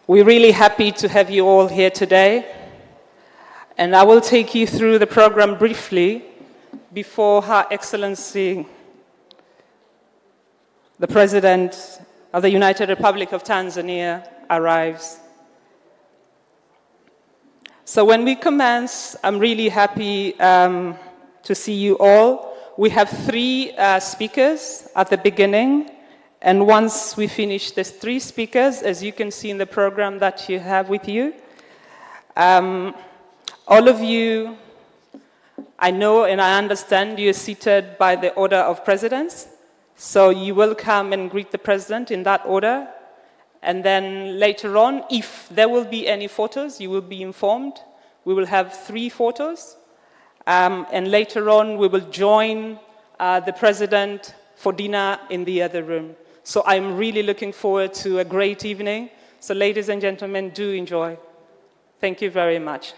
We're really happy to have you all here today, and I will take you through the program briefly before Her Excellency, the President of the United Republic of Tanzania, arrives. So when we commence, I'm really happy to see you all. We have three speakers at the beginning, and once we finish these three speakers, as you can see in the program that you have with you, all of you, I know and I understand you're seated by the order of presidents, so you will come and greet the president in that order, and then later on, if there will be any photos, you will be informed. We will have 3 photos, and later on, we will join the president for dinner in the other room. So I'm really looking forward to a great evening. So ladies and gentlemen, do enjoy. Thank you very much.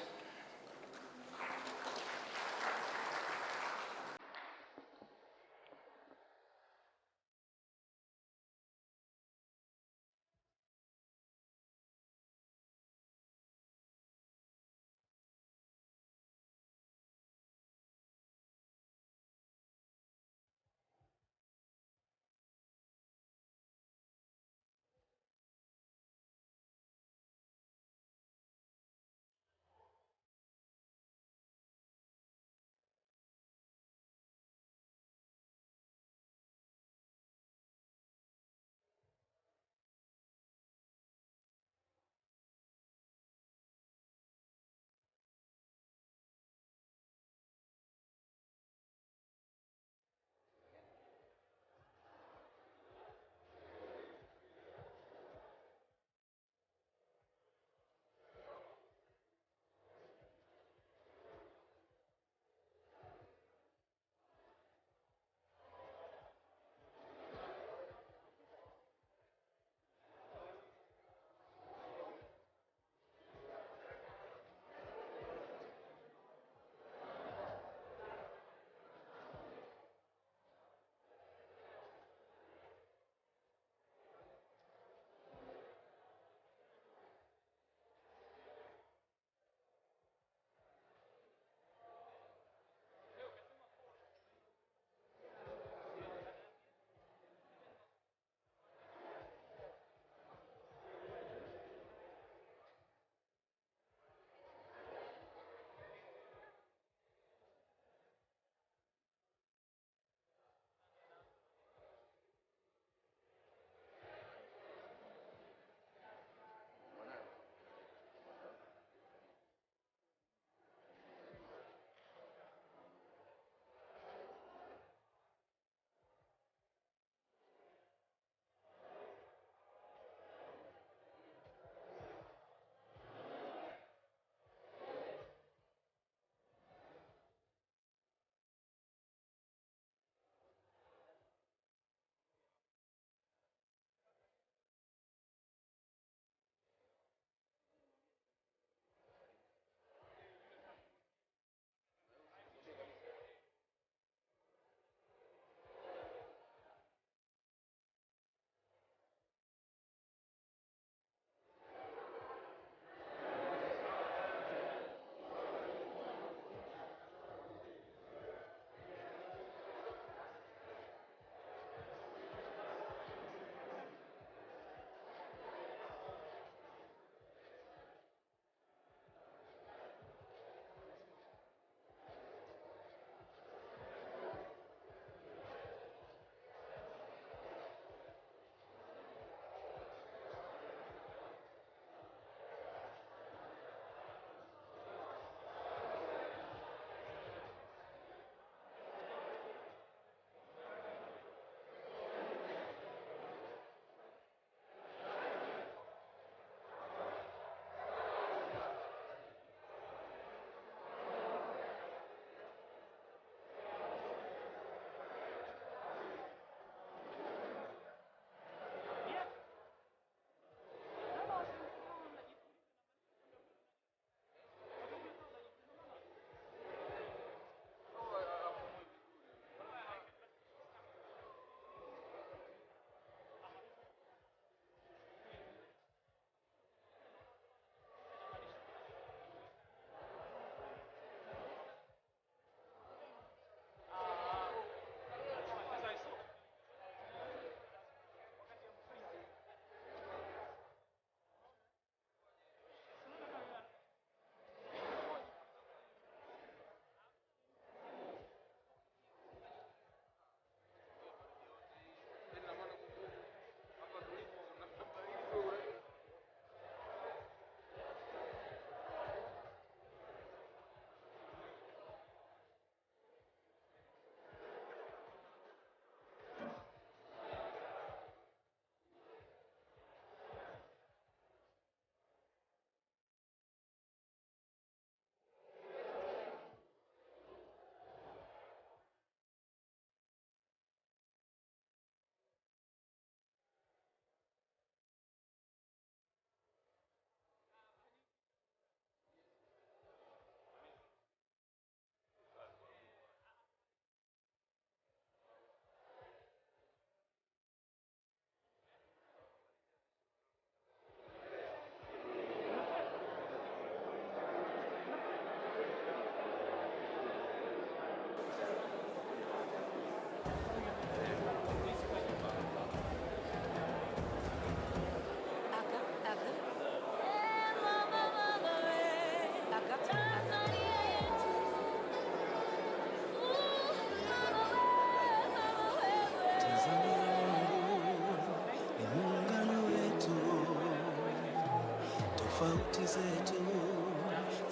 tofauti zetu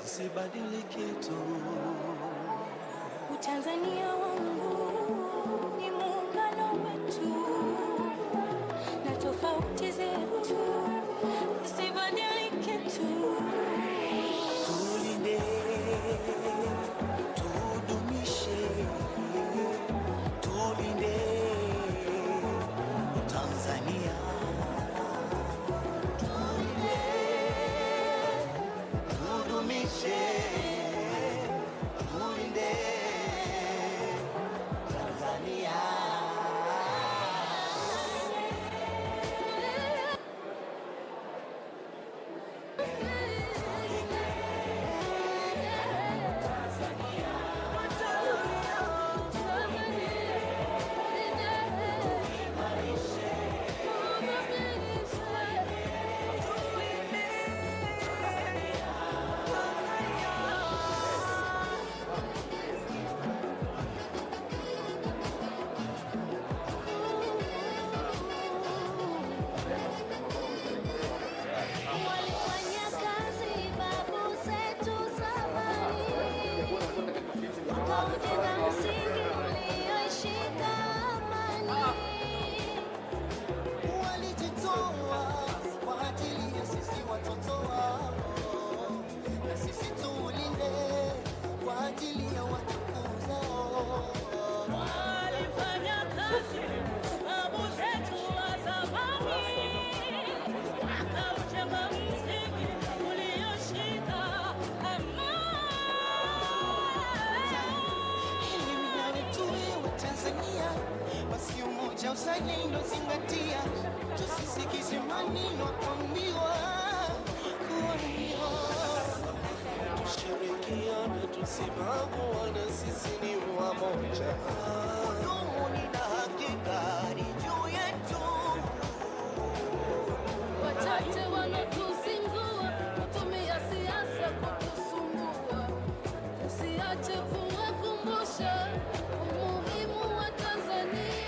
zisibadilike tu. Tanzania wangu ni muungano wetu, na tofauti zetu zisibadilike tu. Tulinde, tudumishe, tulinde Tanzania. Tulinde, tudumishe, tulinde Tanzania. Uzalendo zingatia, tusisikize maneno kuambiwa. Tushirikiane, tusibaguane, sisi ni wamoja. Kudumu ni na hakika ni juu yetu. Wachache wanatuzingua, kutumia siasa kutusumbua. Tusiache kuwakumbusha umuhimu wa Tanzania.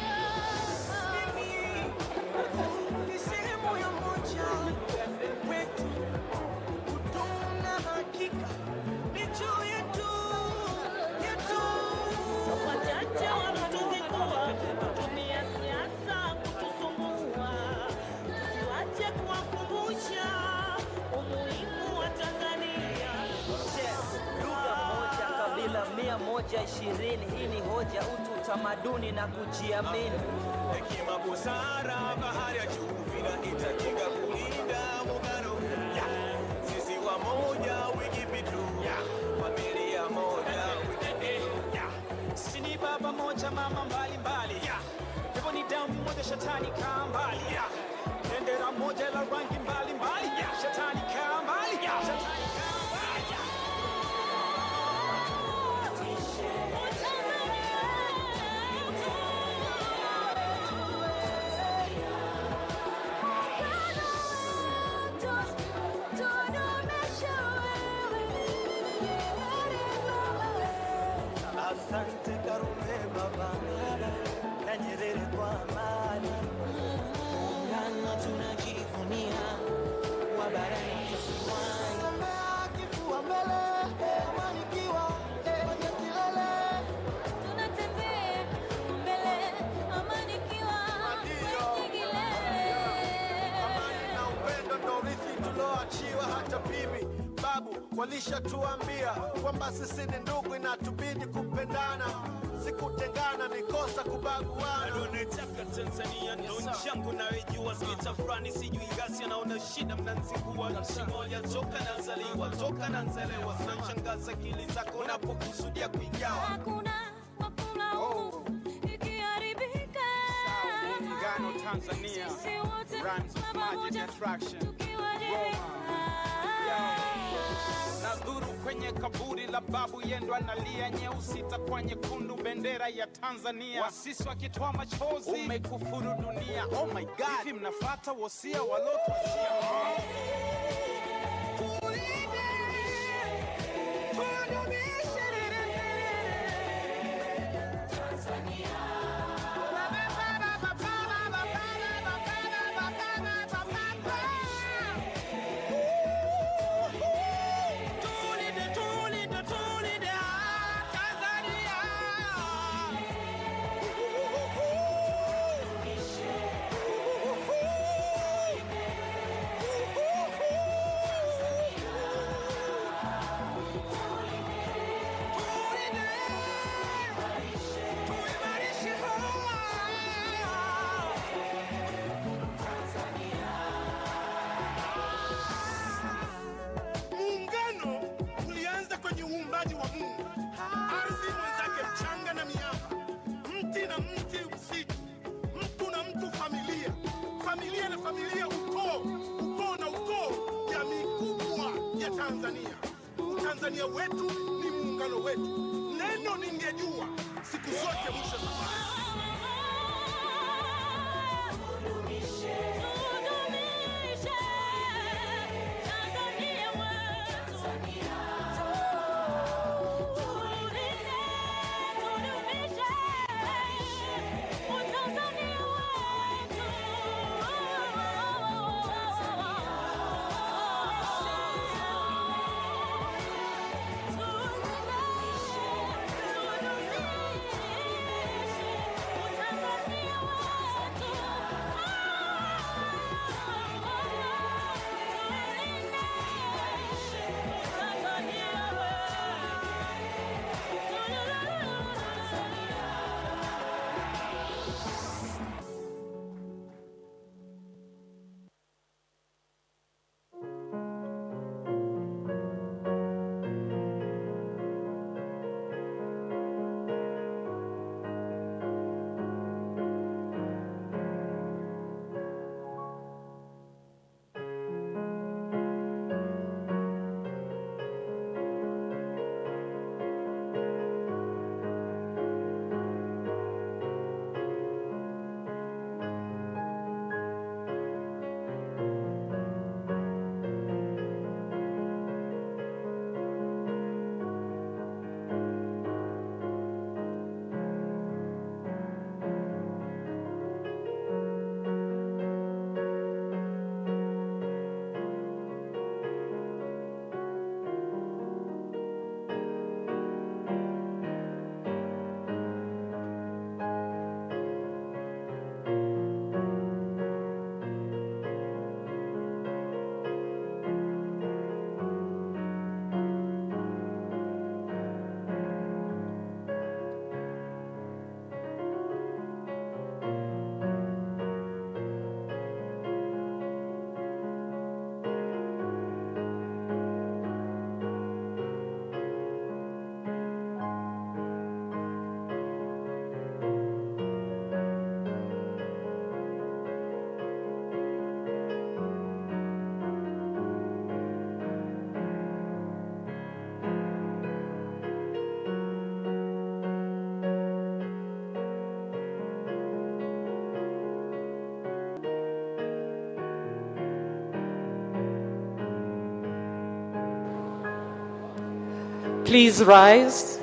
Kabila 120, hii ni hoja, utu, utamaduni na kujiamini. Hekima, busara, bahari ya chumvi inahitajika kulinda muungano. Sisi wamoja, wiki pitu, familia moja, sisi ni baba moja, mama mbali mbali, pepo ni damu moja, shetani kaa mbali, bendera moja la rangi mbali mbali, shetani kaa mbali, shetani kaa mbali. Asante Karume, Baba na Nyerere kwa amani. Muungano tunajivunia, wa barani kisiwani. Tembea kifua mbele, amanikiwa kwenye kilele. Tunatembea mbele, amanikiwa kwenye kilele. Amani na upendo ndo urithi tuloachiwa, hata bibi babu walishatuambia kwamba sisi ni ndugu, inatubidi kupendana, sikutengana, ni kosa kubaguana. Nataka Tanzania ndo nchi yangu naijua, sita fulani sijui ghasia, naona shida mnanzingua. Nchi moja toka nazaliwa, toka nazelewa, zinashangaza akili zako unapokusudia kuigawa. Hakuna ikiharibika. Muungano Tanzania Sisi wote runs of magic attraction. Na dhuru kwenye kaburi la babu yendo analia, nyeusi itakuwa nyekundu, bendera ya Tanzania. Wasisi wakitoa machozi, umekufuru dunia. Oh my God, hivi mnafuata wosia walotuachia? uumbaji wa Mungu. Ardhi mwenzake mchanga na miamba, mti na mti msitu, mtu na mtu familia, familia na familia ukoo, ukoo na ukoo, jamii kubwa ya Tanzania. Tanzania wetu ni muungano wetu. Neno ningejua siku zote mwisho safari. Please rise.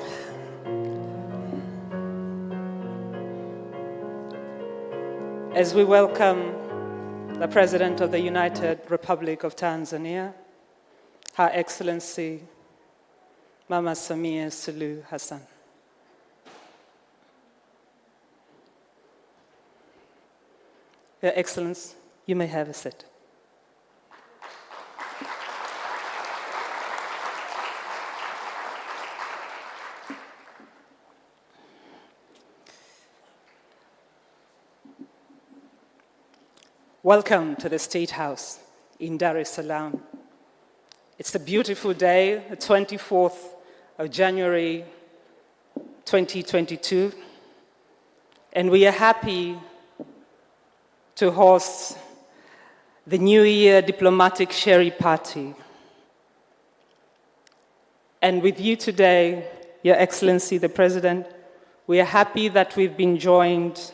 As we welcome the President of the United Republic of Tanzania, Her Excellency Mama Samia Suluhu Hassan. Your Excellency, you may have a seat. Welcome to the State House in Dar es Salaam. It's a beautiful day, the 24th of January 2022, and we are happy to host the New Year Diplomatic Sherry Party. And with you today, Your Excellency the President, we are happy that we've been joined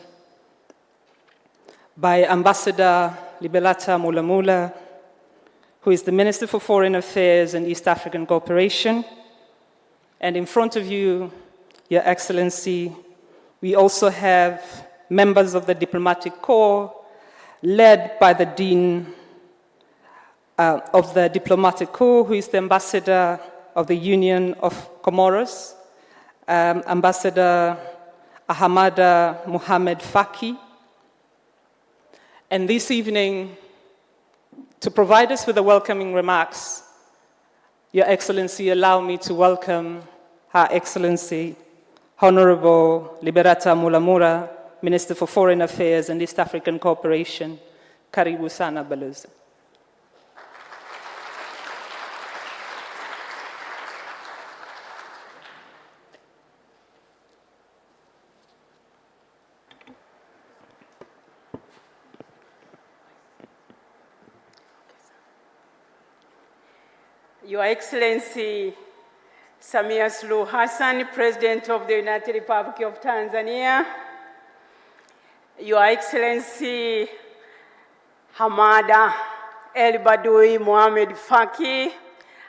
by Ambassador Liberata Mulamula, who is the Minister for Foreign Affairs and East African Cooperation. And in front of you, Your Excellency, we also have members of the Diplomatic Corps, led by the Dean of the Diplomatic Corps, who is the Ambassador of the Union of Comoros, Ambassador Ahamada Mohamed Faki. And this evening, to provide us with the welcoming remarks, Your Excellency, allow me to welcome Her Excellency, Honorable Liberata Mulamula, Minister for Foreign Affairs and East African Cooperation. Karibu sana Balozi. Your Excellency Samia Suluhu Hassan, President of the United Republic of Tanzania, Your Excellency Hamada El Badoui Mohamed Faki,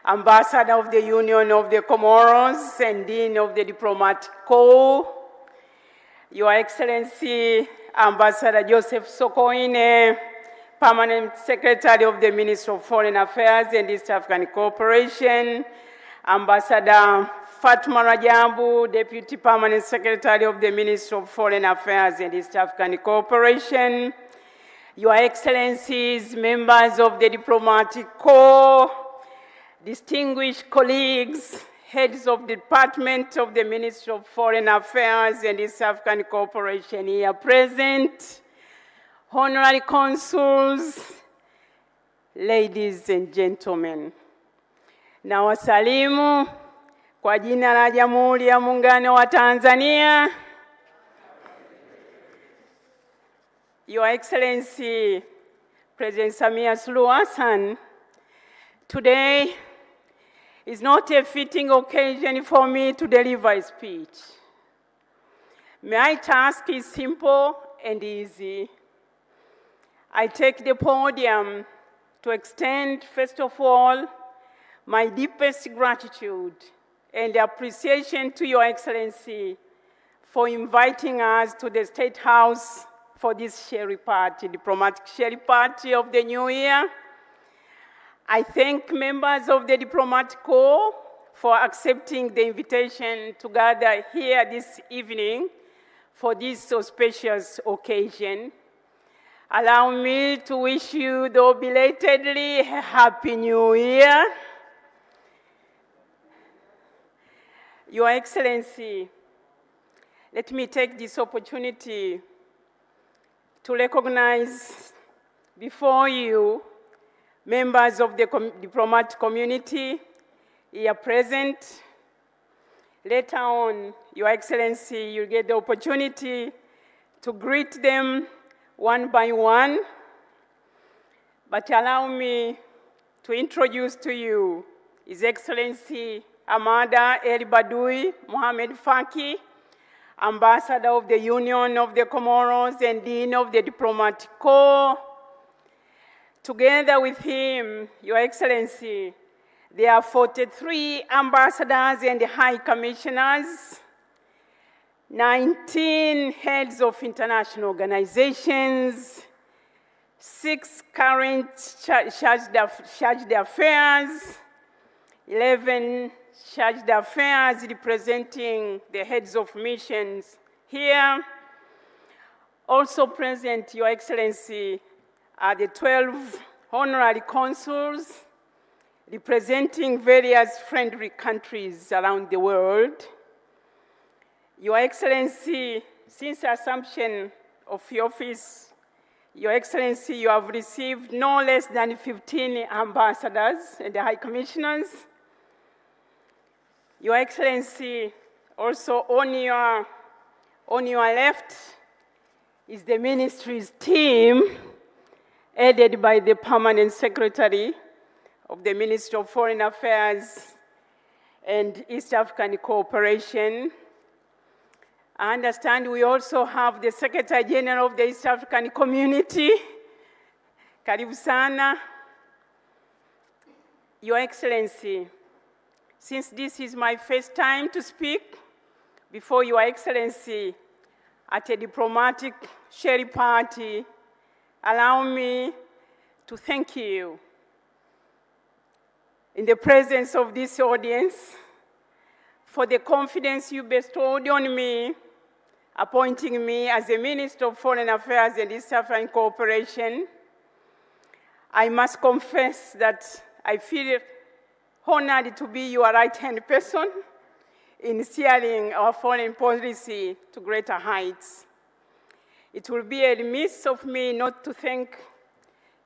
Ambassador of the Union of the Comoros and Dean of the Diplomatic Corps, Your Excellency Ambassador Joseph Sokoine, Permanent Secretary of the Ministry of Foreign Affairs and East African Cooperation, Ambassador Fatma Rajabu, Deputy Permanent Secretary of the Ministry of Foreign Affairs and East African Cooperation, Your Excellencies, members of the Diplomatic Corps, distinguished colleagues, heads of the Department of the Ministry of Foreign Affairs and East African Cooperation here present, honorary consuls, ladies and gentlemen. Nawasalimu kwa jina la Jamhuri ya Muungano wa Tanzania. Your Excellency, President Samia Suluhu Hassan, today is not a fitting occasion for me to deliver a speech. My task is simple and easy. I take the podium to extend, first of all, my deepest gratitude and appreciation to Your Excellency for inviting us to the State House for this Sherry Party, diplomatic Sherry Party of the New Year. I thank members of the Diplomatic Corps for accepting the invitation to gather here this evening for this auspicious occasion. Allow me to wish you, though belatedly, a Happy New Year. Your Excellency, let me take this opportunity to recognize before you members of the diplomatic community here present. Later on, Your Excellency, you'll get the opportunity to greet them one by one. But allow me to introduce to you His Excellency Hamada El Badoui Mohamed Faki, Ambassador of the Union of the Comoros and Dean of the Diplomatic Corps. Together with him, Your Excellency, there are 43 ambassadors and high commissioners, 19 heads of international organizations, 6 current chargé d'affaires, 11 chargé d'affaires representing the heads of missions here. Also present, Your Excellency, are the 12 honorary consuls representing various friendly countries around the world. Your Excellency, since assumption of your office, Your Excellency, you have received no less than 15 ambassadors and high commissioners. Your Excellency, also on your left is the ministry's team, headed by the Permanent Secretary of the Ministry of Foreign Affairs and East African Cooperation. I understand we also have the Secretary General of the East African Community. Karibu sana. Your Excellency, since this is my first time to speak before Your Excellency at a diplomatic Sherry Party, allow me to thank you in the presence of this audience for the confidence you bestowed on me, appointing me as the Minister of Foreign Affairs and East African Cooperation. I must confess that I feel honored to be your right-hand person in steering our foreign policy to greater heights. It will be a remiss of me not to thank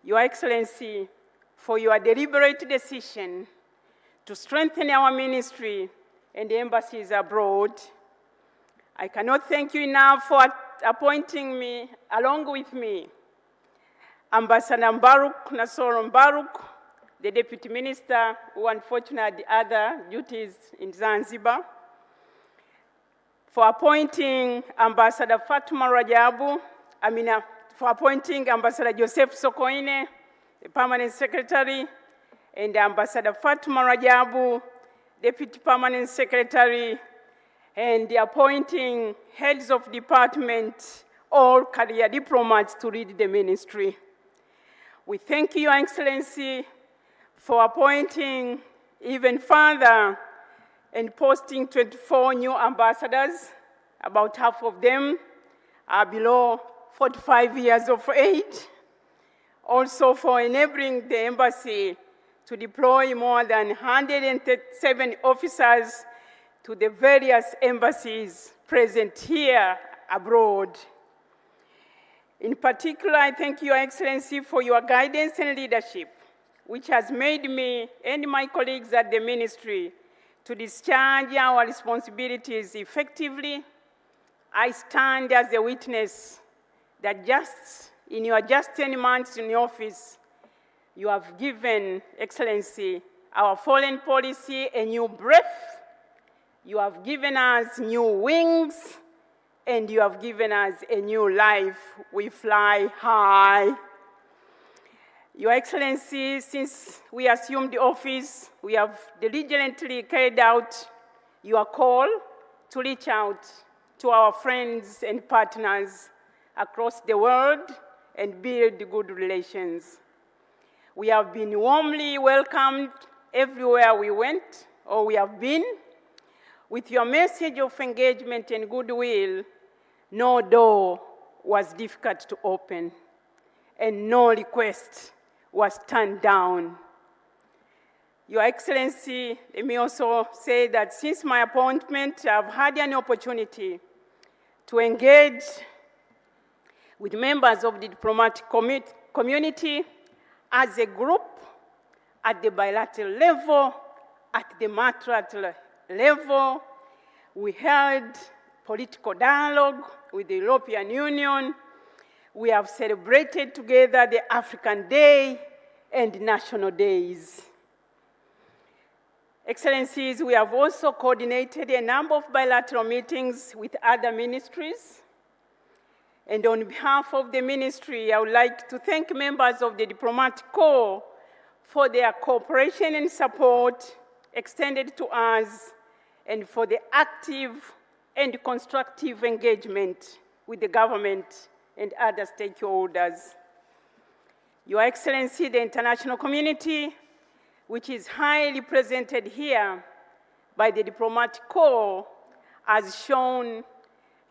Your Excellency for your deliberate decision to strengthen our ministry and the embassies abroad. I cannot thank you enough for appointing me, along with me, Ambassador Mbaruk Nasoro Mbaruk, the Deputy Minister, who unfortunately had other duties in Zanzibar, for appointing Ambassador Fatuma Rajabu, for appointing Ambassador Joseph Sokoine, the Permanent Secretary, and Ambassador Fatuma Rajabu, Deputy Permanent Secretary, and appointing heads of department, all career diplomats to lead the ministry. We thank you, Your Excellency, for appointing even further and posting 24 new ambassadors. About half of them are below 45 years of age. Also for enabling the embassy to deploy more than 137 officers to the various embassies present here abroad. In particular, I thank Your Excellency for your guidance and leadership, which has made me and my colleagues at the ministry to discharge our responsibilities effectively. I stand as a witness that just in your 10 months in office, you have given, Excellency, our foreign policy a new breath. You have given us new wings, and you have given us a new life. We fly high. Your Excellency, since we assumed the office, we have diligently carried out your call to reach out to our friends and partners across the world and build good relations. We have been warmly welcomed everywhere we went or we have been. With your message of engagement and goodwill, no door was difficult to open, and no request was turned down. Your Excellency, let me also say that since my appointment, I've had an opportunity to engage with members of the diplomatic community as a group, at the bilateral level, at the multilateral level. We held political dialogue with the European Union. We have celebrated together the African Day and national days. Excellencies, we have also coordinated a number of bilateral meetings with other ministries. And on behalf of the ministry, I would like to thank members of the Diplomatic Corps for their cooperation and support extended to us, and for the active and constructive engagement with the government and other stakeholders. Your Excellency, the international community, which is highly represented here by the Diplomatic Corps, has shown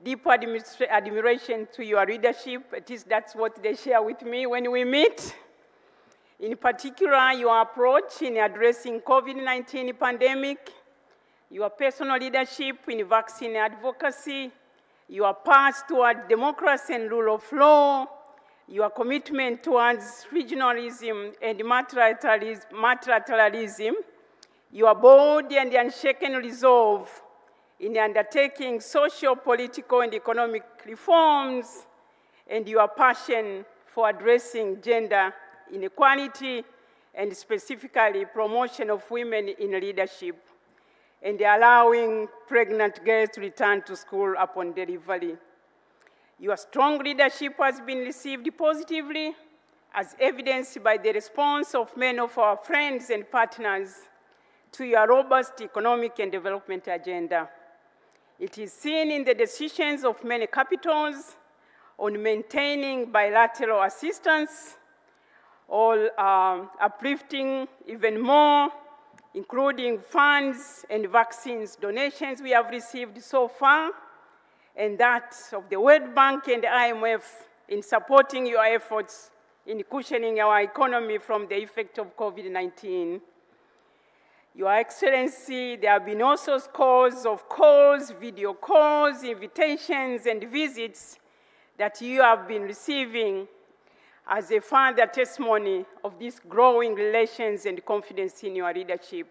deep admiration to your leadership. At least that's what they share with me when we meet. In particular, your approach in addressing COVID-19 pandemic, your personal leadership in vaccine advocacy, your path toward democracy and rule of law, your commitment towards regionalism and multilateralism, your bold and unshaken resolve in undertaking social, political, and economic reforms, and your passion for addressing gender inequality and specifically promotion of women in leadership, and allowing pregnant girls to return to school upon delivery. Your strong leadership has been received positively, as evidenced by the response of many of our friends and partners to your robust economic and development agenda. It is seen in the decisions of many capitals on maintaining bilateral assistance, all uplifting even more, including funds and vaccines donations we have received so far, and that of the World Bank and IMF in supporting your efforts in cushioning our economy from the effect of COVID-19. Your Excellency, there have been also scores of calls, video calls, invitations, and visits that you have been receiving as a further testimony of these growing relations and confidence in your leadership.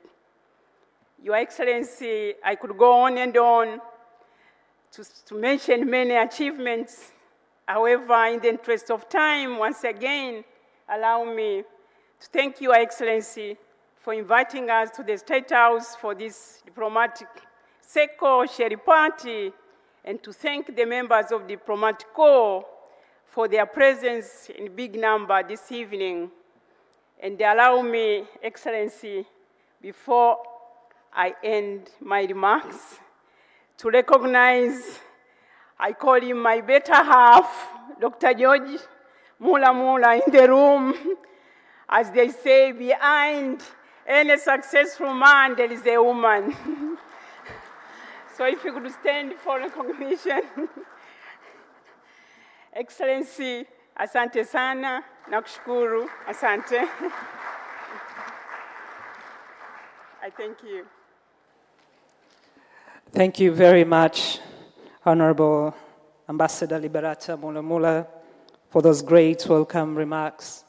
Your Excellency, I could go on and on to mention many achievements. However, in the interest of time, once again, allow me to to thank Your Excellency for inviting us to the State House for this diplomatic circle share party, and to thank the members of the Diplomatic Corps for their presence in big number this evening. And allow me, Excellency, before I end my remarks, to recognize, I call him my better half, Dr. George Mula in the room. As they say, behind any successful man, there is a woman. So if you could stand for recognition. Excellency, asante sana, nakushukuru, asante. I thank you. Thank you very much, Honorable Ambassador Liberata Mula, for those great welcome remarks.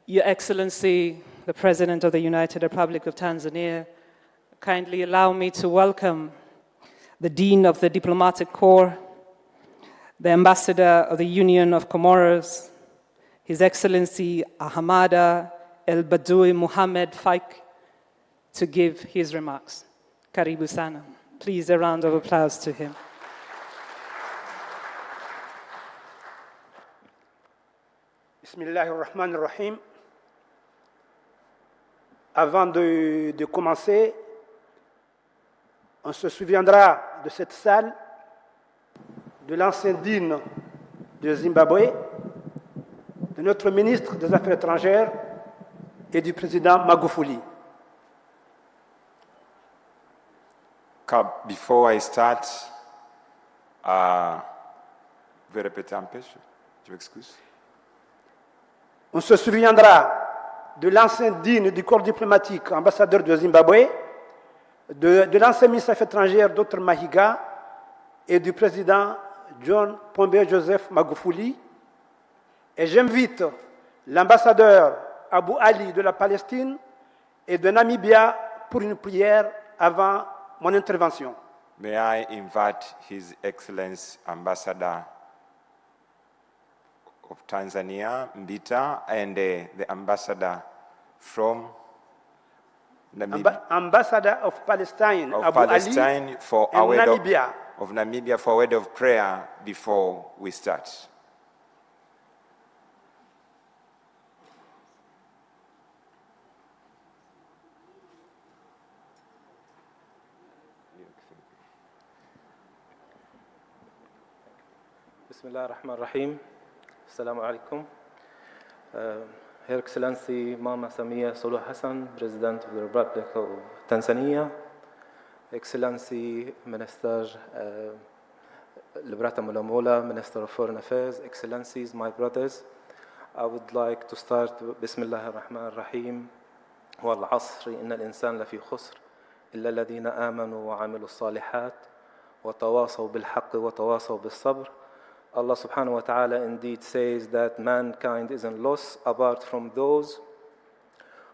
Your Excellency, the President of the United Republic of Tanzania, kindly allow me to welcome the Dean of the Diplomatic Corps, the Ambassador of the Union of Comoros, His Excellency Ahmada El Badoui Mohammed Faik, to give his remarks. Karibu sana. Please, a round of applause to him. Bismillahirrahmanirrahim. Avant de commencer, on se souviendra de cette salle, de l'ancien digne de Zimbabwe, de notre ministre des Affaires étrangères et du président Magufuli. Before I start, je vais répéter un peu, je m'excuse. On se souviendra de l'ancien digne du corps diplomatique, ambassadeur de Zimbabwe, de l'ancien ministre des Affaires étrangères, Dr Mahiga, et du président John Pombe Joseph Magufuli. Et j'invite l'ambassadeur Abu Ali de la Palestine et de Namibia pour une prière avant mon intervention. May I invite His Excellency Ambassador of Tanzania, Mbita, and the ambassador from Namibia. Ambassador of Palestine, of Abu Palestine Ali, for and a word Namibia. of Namibia for a word of prayer before we start. Bismillah ar-Rahman ar-Rahim. Assalamu alaikum. Her Excellency Mama Samia Suluhu Hassan, President of the Republic of Tanzania, Excellency Minister Liberata Mula, Minister of Foreign Affairs, Excellencies, my brothers, I would like to start with Bismillah ar-Rahman ar-Rahim. وَالْعَصْرِ إِنَّ الْإِنسَانَ لَفِي خُسْرٍ إِلَّا الَّذِينَ آمَنُوا وَعَمِلُوا الصَّالِحَاتِ وَتَوَاصَوْا بِالْحَقِّ وَتَوَاصَوْا بِالصَّبْرِ. Allah subhanahu wa ta'ala indeed says that mankind is in loss apart from those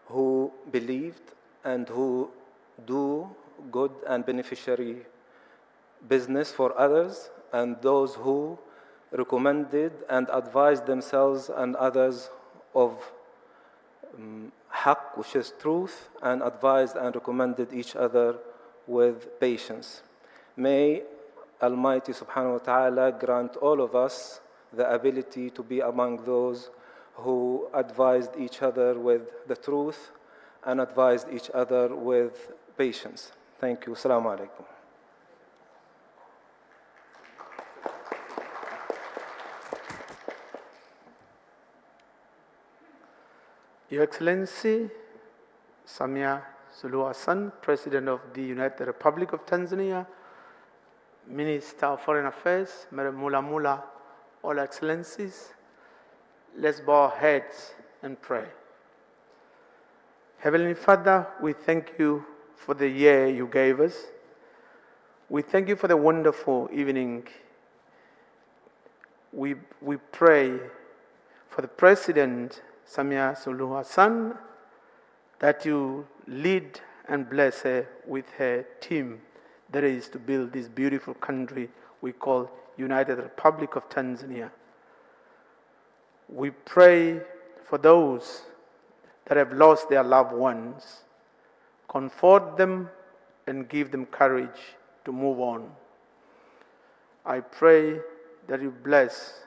who believed and who do good and beneficiary business for others, and those who recommended and advised themselves and others of haqq, which is truth, and advised and recommended each other with patience. May Almighty subhanahu wa ta'ala grant all of us the ability to be among those who advised each other with the truth and advised each other with patience. Thank you. Assalamu alaikum. Your Excellency Samia Suluhu Hassan, President of the United Republic of Tanzania, Minister of Foreign Affairs, Madam Mula, all Excellencies, let's bow our heads and pray. Heavenly Father, we thank you for the year you gave us. We thank you for the wonderful evening. We pray for the President, Samia Suluhu Hassan, that you lead and bless her with her team that is to build this beautiful country we call United Republic of Tanzania. We pray for those that have lost their loved ones. Comfort them and give them courage to move on. I pray that you bless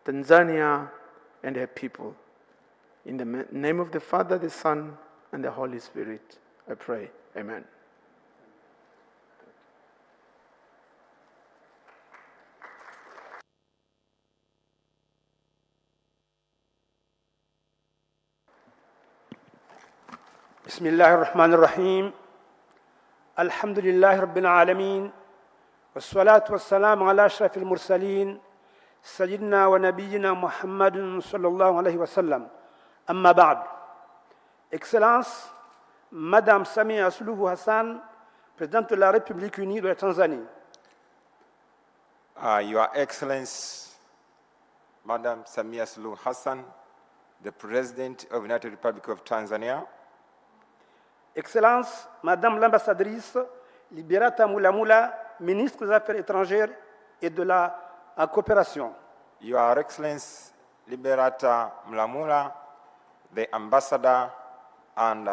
Tanzania and her people. In the name of the Father, the Son, and the Holy Spirit, I pray. Amen. بسم الله الرحمن الرحيم الحمد لله رب العالمين والصلاة والسلام على أشرف المرسلين سيدنا ونبينا محمد صلى الله عليه وسلم أما بعد Excellence, Madame Samia Suluhu Hassan, Présidente de la République unie de la Tanzanie. Your Excellency, Madame Samia Suluhu Hassan, the President of the United Republic of Tanzania. Excellence, Madame l'ambassadrice Liberata Mulamula, ministre des Affaires étrangères et de la coopération. Your Excellency, Liberata Mulamula, the Ambassador and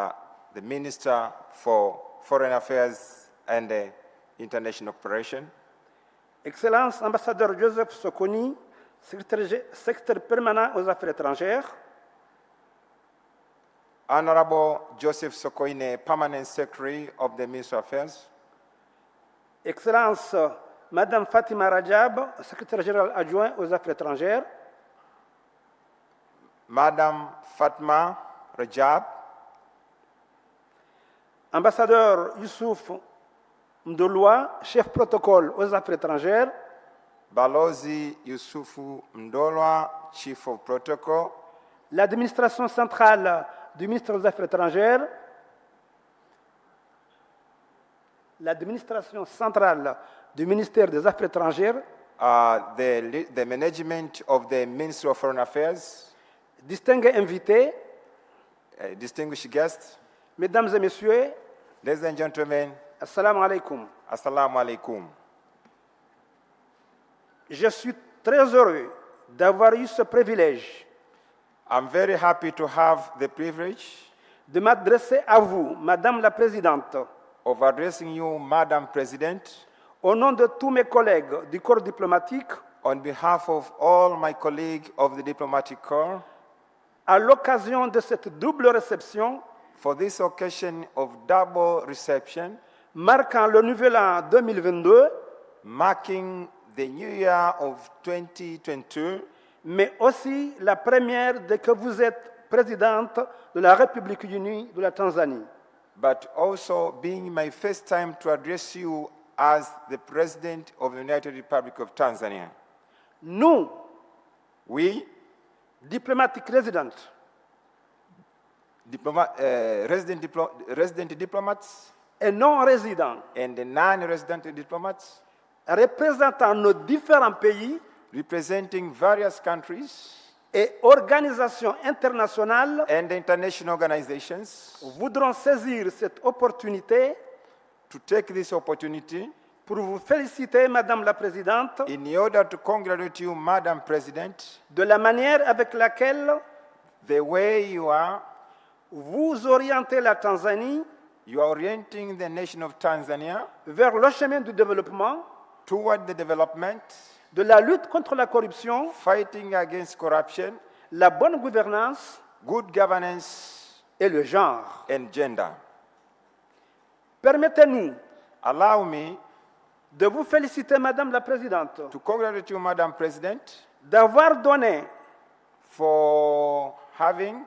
the Minister for Foreign Affairs and International Cooperation. Excellence, Ambassadeur Joseph Sokoni, secrétaire permanent aux Affaires étrangères. Honorable Joseph Sokoine, Permanent Secretary of the Ministry of Affairs. Excellence, Madame Fatima Rajab, Secrétaire général adjoint aux Affaires étrangères. Madame Fatma Rajab. Ambassadeur Youssouf Mdolwa, chef protocole aux Affaires étrangères. Balozi Yusufu Mdolwa, Chief of Protocol. L'administration centrale du ministère des Affaires étrangères. L'administration centrale du ministère des Affaires étrangères. The management of the Ministry of Foreign Affairs. Distingués invités. Distinguished guests. Mesdames et messieurs. Ladies and gentlemen. Assalamu alaikum. Assalamu alaikum. Je suis très heureux d'avoir eu ce privilège. I'm very happy to have the privilege de m'adresser à vous, Madame la Présidente, of addressing you, Madam President, au nom de tous mes collègues du corps diplomatique, on behalf of all my colleagues of the diplomatic corps, à l'occasion de cette double réception, for this occasion of double reception, marquant le nouvel an 2022, marking the new year of 2022, mais aussi la première dès que vous êtes présidente de la République unie de la Tanzanie. But also being my first time to address you as the President of the United Republic of Tanzania. Nous, we, diplomatic residents, resident diplomats, et non-résidents, and the non-resident diplomats, représentant nos différents pays, representing various countries et organisations internationales, and international organizations, voudront saisir cette opportunité to take this opportunity pour vous féliciter, Madame la Présidente, in order to congratulate you, Madam President, de la manière avec laquelle the way you are, vous orientez la Tanzanie, you are orienting the nation of Tanzania vers le chemin du développement, toward the development, de la lutte contre la corruption, fighting against corruption, la bonne gouvernance, good governance, et le genre. and gender. Permettez-nous Allow me de vous féliciter, Madame la Présidente, to congratulate you, Madam President, d'avoir donné for having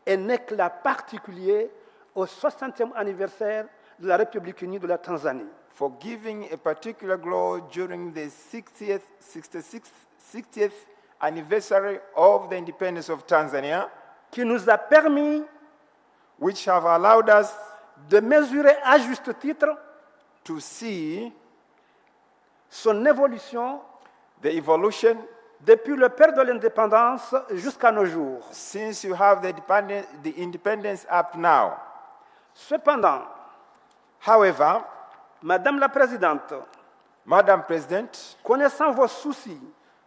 un éclat particulier au 60e anniversaire de la République unie de la Tanzanie. for giving a particular glow during the 60th anniversary of the independence of Tanzania, qui nous a permis which have allowed us de mesurer à juste titre to see son évolution the evolution depuis le père de l'indépendance jusqu'à nos jours. since you have the independence up now. Cependant, However, Madame la Présidente, Madam President, connaissant vos soucis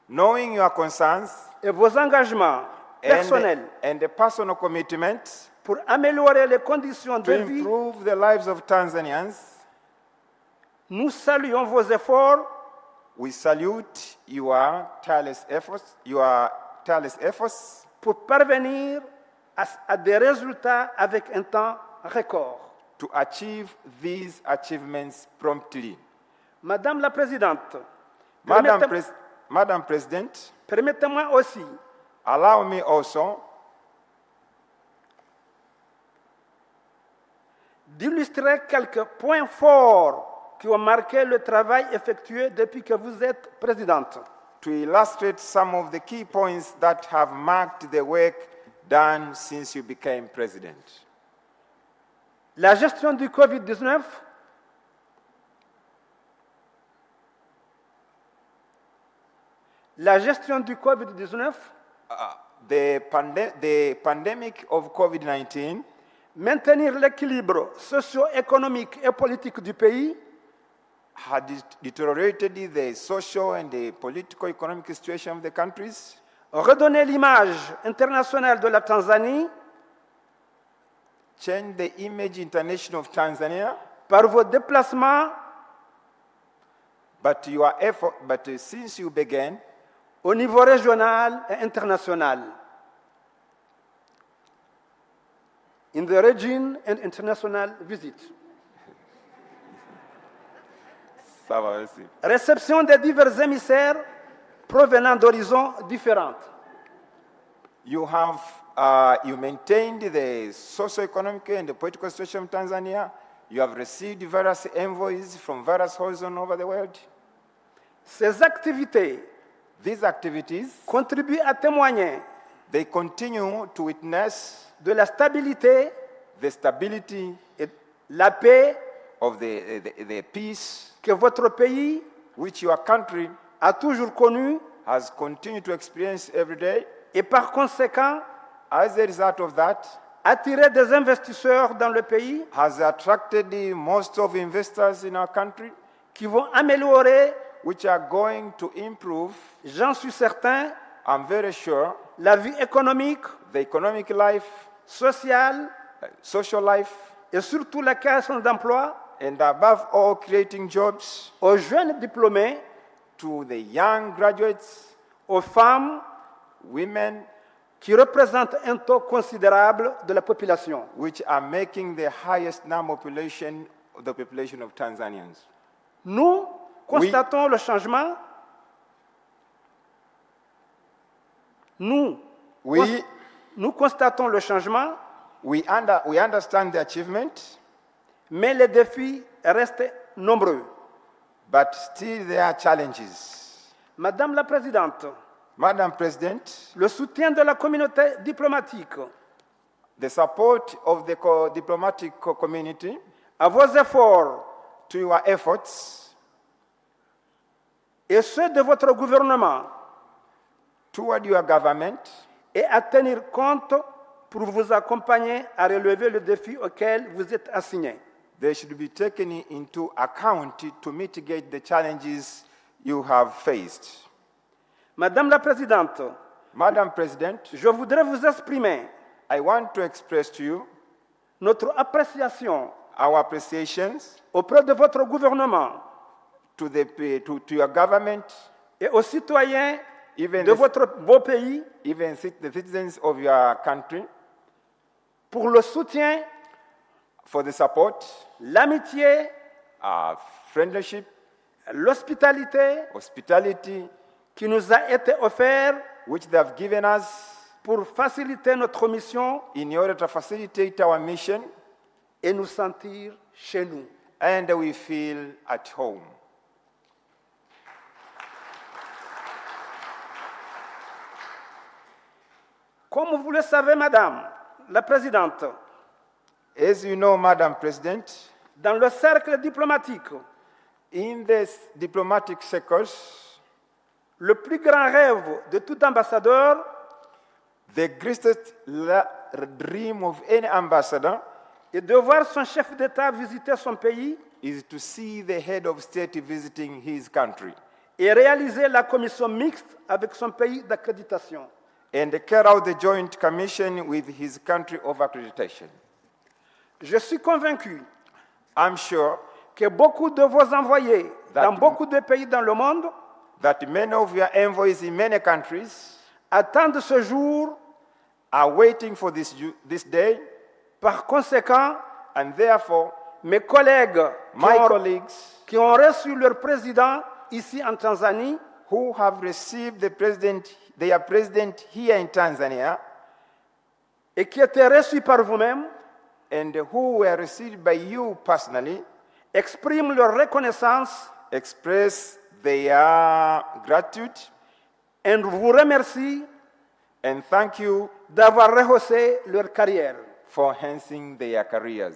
knowing your concerns et vos engagements personnel and a personal commitment pour améliorer les conditions to de vie, improve the lives of Tanzanians. nous saluons vos efforts We salute your tireless efforts pour parvenir à des résultats avec un temps record. to achieve these achievements promptly. Madame la Présidente, Madam President, permettez-moi aussi allow me also d'illustrer quelques points forts qui ont marqué le travail effectué depuis que vous êtes présidente. to illustrate some of the key points that have marked the work done since you became president. La gestion du Covid-19, The pandemic of COVID-19, maintenir l'équilibre socio-économique et politique du pays, had deteriorated the social and the political economic situation of the countries, redonner l'image internationale de la Tanzanie changed the image international of Tanzania, par vos déplacements but since you began au niveau régional et international. In the region and international visit. ça va aussi. Réception des divers émissaires provenant d'horizons différents. You maintained the socio-economic and the political situation of Tanzania. You have received various envoys from various horizons over the world. Ces activités These activities, contribuent à témoigner they continue to witness de la stabilité the stability et la paix of the peace que votre pays which your country a toujours connu has continued to experience every day. et par conséquent As a result of that, attirer des investisseurs dans le pays has attracted most of investors in our country, qui vont améliorer, which are going to improve, j'en suis certain, I'm very sure, la vie économique, the economic life, sociale social life, et surtout la création d'emplois and above all, creating jobs aux jeunes diplômés, to the young graduates, aux femmes women, qui représentent un taux considérable de la population. which are making the highest number of the population of Tanzanians. Nous constatons le changement. Nous constatons le changement, We understand the achievement, mais les défis restent nombreux. but still there are challenges. Madame la Présidente, Madam President, le soutien de la communauté diplomatique the support of the diplomatic community à vos efforts to your efforts et ceux de votre gouvernement toward your government est à tenir compte pour vous accompagner à relever le défi auquel vous êtes assigné. they should be taken into account to mitigate the challenges you have faced. Madame la Présidente, Madam President, je voudrais vous exprimer I want to express to you notre appréciation our appreciations auprès de votre gouvernement to your government, et aux citoyens even de votre beau pays the citizens of your country, pour le soutien, for the support, l'amitié, friendship, l'hospitalité hospitality, qui nous a été offert which they have given us pour faciliter notre mission in order to facilitate our mission, et nous sentir chez nous. and we feel at home. Comme vous le savez, Madame la Présidente, As you know, Madam President, dans le cercle diplomatique, in this diplomatic circles, le plus grand rêve de tout ambassadeur the greatest dream of any ambassador est de voir son chef d'État visiter son pays is to see the head of state visiting his country et réaliser la commission mixte avec son pays d'accréditation. and carry out the joint commission with his country of accreditation. Je suis convaincu I'm sure que beaucoup de vos envoyés That- dans beaucoup de pays dans le monde that many of your envoys in many countries attendent ce jour. are waiting for this day, Par conséquent, and therefore, mes collègues my colleagues qui ont reçu leur président ici en Tanzanie who have received their president here in Tanzania, et qui étaient reçus par vous-même and who were received by you personally, expriment leur reconnaissance express their gratitude et vous remercient and thank you d'avoir rehaussé leur carrière. for enhancing their careers.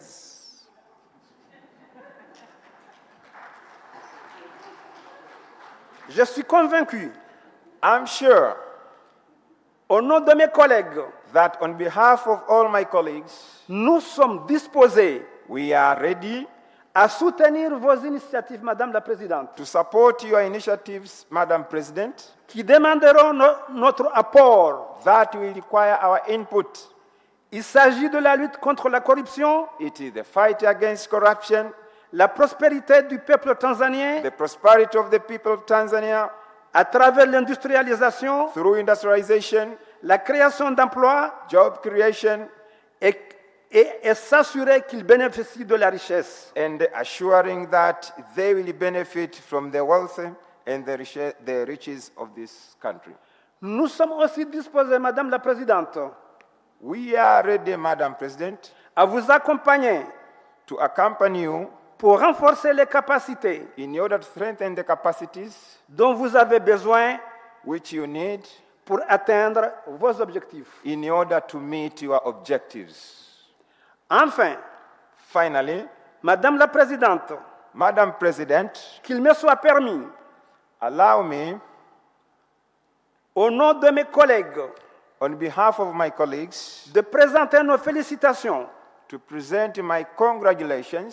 Je suis convaincu, I'm sure au nom de mes collègues, that on behalf of all my colleagues, nous sommes disposés we are ready à soutenir vos initiatives, Madame la Présidente, to support your initiatives, Madam President, qui demanderont notre apport. that will require our input. Il s'agit de la lutte contre la corruption, It is the fight against corruption, la prospérité du peuple tanzanien the prosperity of the people of Tanzania à travers l'industrialisation, through industrialization, la création d'emplois job creation, et s'assurer qu'ils bénéficient de la richesse. and assuring that they will benefit from the wealth and the riches of this country. Nous sommes aussi disposés, Madame la Présidente, We are ready, Madam President, à vous accompagner to accompany you pour renforcer les capacités in order to strengthen the capacities dont vous avez besoin which you need pour atteindre vos objectifs. in order to meet your objectives. Enfin, Finally, Madame la Présidente, Madam President, qu'il me soit permis, allow me, au nom de mes collègues, on behalf of my colleagues, de présenter nos félicitations to present my congratulations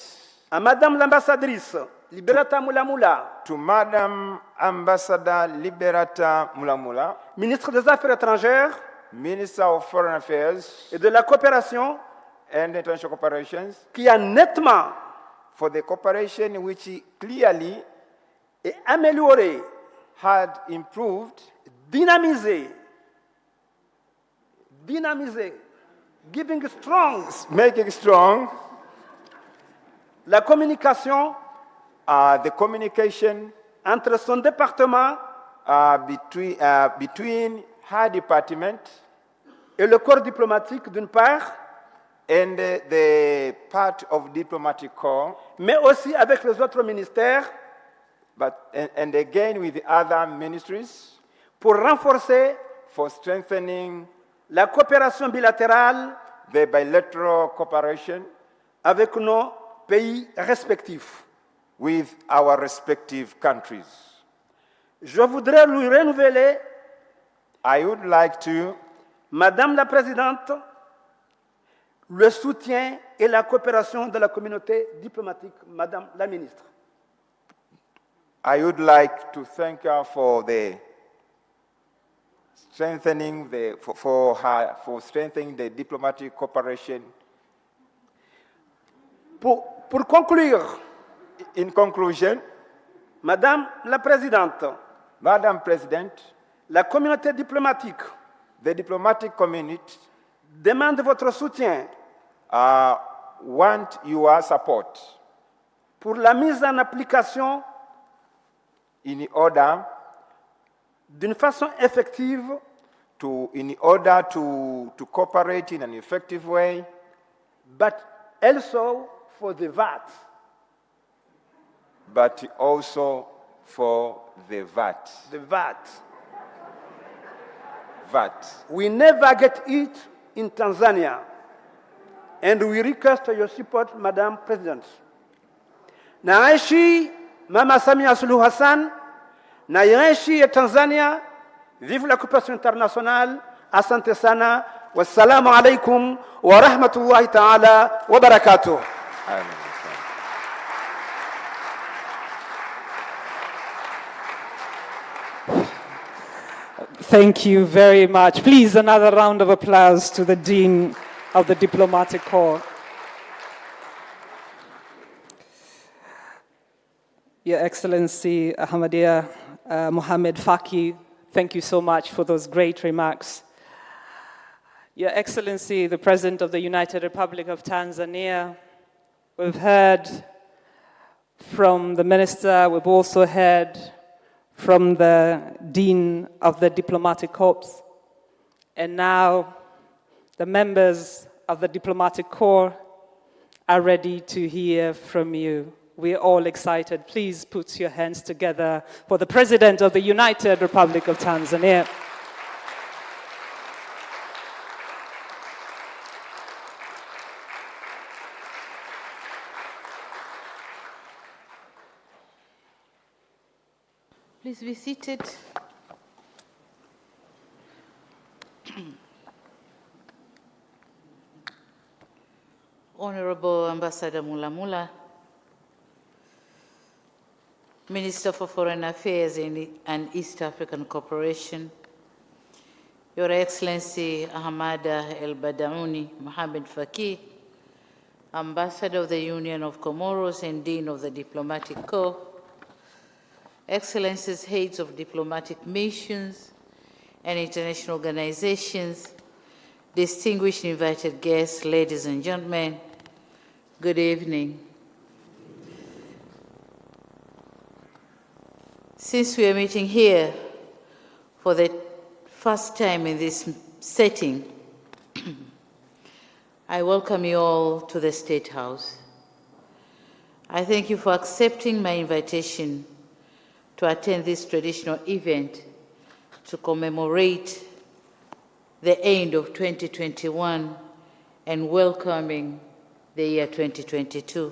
à Madame l'ambassadrice Liberata Mulamula, to Madam Ambassador Liberata Mulamula, ministre des Affaires étrangères Minister of Foreign Affairs et de la coopération, and International Cooperations, qui a nettement for the cooperation which clearly et amélioré, had improved, dynamisé, giving strong making strong la communication the communication entre son département between her department et le corps diplomatique d'une part, and the part of diplomatic corps, mais aussi avec les autres ministères and again with the other ministries, pour renforcer for strengthening la coopération bilatérale the bilateral cooperation avec nos pays respectifs. with our respective countries. Je voudrais lui renouveler, I would like to, Madame la Présidente, le soutien et la coopération de la communauté diplomatique, Madame la Ministre. I would like to thank her for the strengthening for strengthening the diplomatic cooperation. Pour conclure, In conclusion, Madame la Présidente, Madam President, la communauté diplomatique the diplomatic community demande votre soutien want your support pour la mise en application in order d'une façon effective to cooperate in an effective way, but also for the VAT. but also for the VAT. The VAT. VAT. We never get it in Tanzania, and we request your support, Madam President. Naishi Mama Samia Suluhu Hassan, naishi ya Tanzania, vive la coopération internationale, asante sana, wassalamu alaikum wa rahmatullahi ta'ala wa barakatuh. Amen. Thank you very much. Please, another round of applause to the Dean of the Diplomatic Corps. Your Excellency Ahmadiyya Mohammed Faki, thank you so much for those great remarks. Your Excellency, the President of the United Republic of Tanzania, we've heard from the Minister, we've also heard from the Dean of the Diplomatic Corps, and now the members of the Diplomatic Corps are ready to hear from you. We're all excited. Please put your hands together for the President of the United Republic of Tanzania. Please be seated. Honorable Ambassador Mulamula, Minister for Foreign Affairs and East African Cooperation, Your Excellency Ahmada El Badaouni Mohamed Faki, Ambassador of the Union of Comoros and Dean of the Diplomatic Corps, Excellencies, heads of diplomatic missions and international organizations, distinguished invited guests, ladies and gentlemen, good evening. Since we are meeting here for the first time in this setting, I welcome you all to the State House. I thank you for accepting my invitation to attend this traditional event to commemorate the end of 2021 and welcoming the year 2022.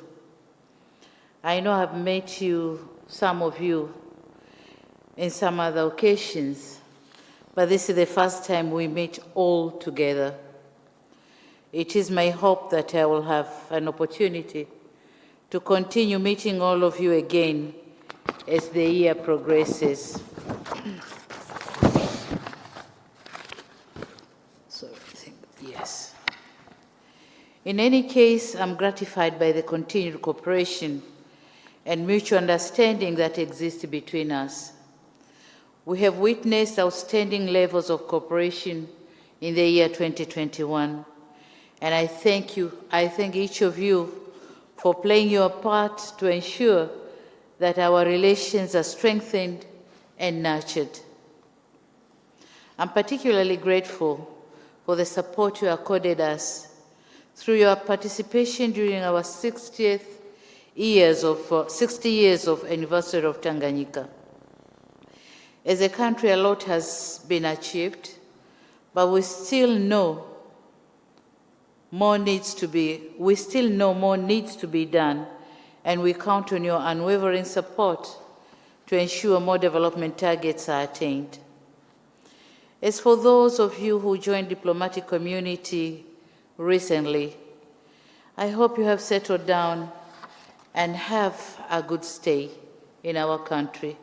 I know I've met you, some of you, in some other occasions, but this is the first time we meet all together. It is my hope that I will have an opportunity to continue meeting all of you again as the year progresses. Yes. In any case, I'm gratified by the continued cooperation and mutual understanding that exists between us. We have witnessed outstanding levels of cooperation in the year 2021, and I thank each of you for playing your part to ensure that our relations are strengthened and nurtured. I'm particularly grateful for the support you accorded us through your participation during our 60 years of anniversary of Tanganyika. As a country, a lot has been achieved, but we still know more needs to be done, and we count on your unwavering support to ensure more development targets are attained. As for those of you who joined diplomatic community recently, I hope you have settled down and have a good stay in our country.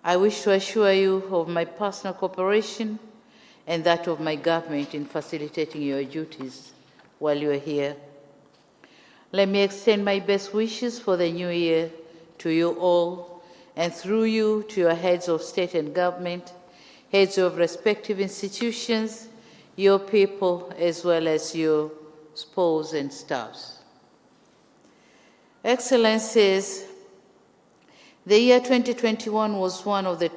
I wish to assure you of my personal cooperation and that of my government in facilitating your duties while you are here. Let me extend my best wishes for the new year to you all, and through you to your heads of state and government, heads of respective institutions, your people, as well as your spouse and staffs. Excellencies, the year 2021 was one of the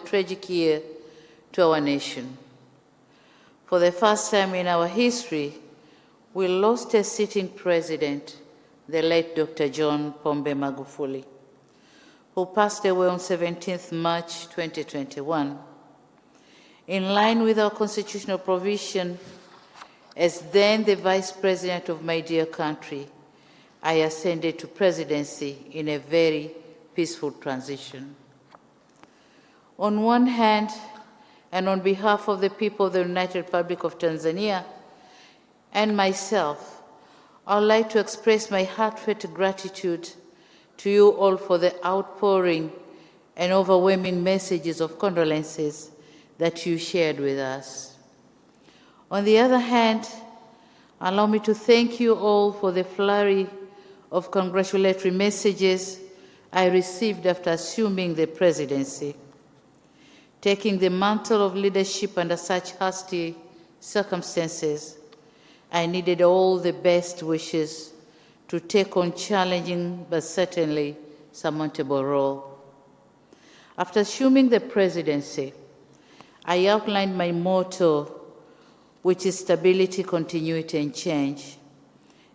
tragic years to our nation. For the first time in our history, we lost a sitting president, the late Dr. John Pombe Magufuli, who passed away on 17th March 2021. In line with our constitutional provision, as then the Vice President of my dear country, I ascended to presidency in a very peaceful transition. On one hand, and on behalf of the people of the United Republic of Tanzania and myself, I would like to express my heartfelt gratitude to you all for the outpouring and overwhelming messages of condolences that you shared with us. On the other hand, allow me to thank you all for the flurry of congratulatory messages I received after assuming the presidency. Taking the mantle of leadership under such hasty circumstances, I needed all the best wishes to take on challenging but certainly surmountable role. After assuming the presidency, I outlined my motto, which is stability, continuity, and change,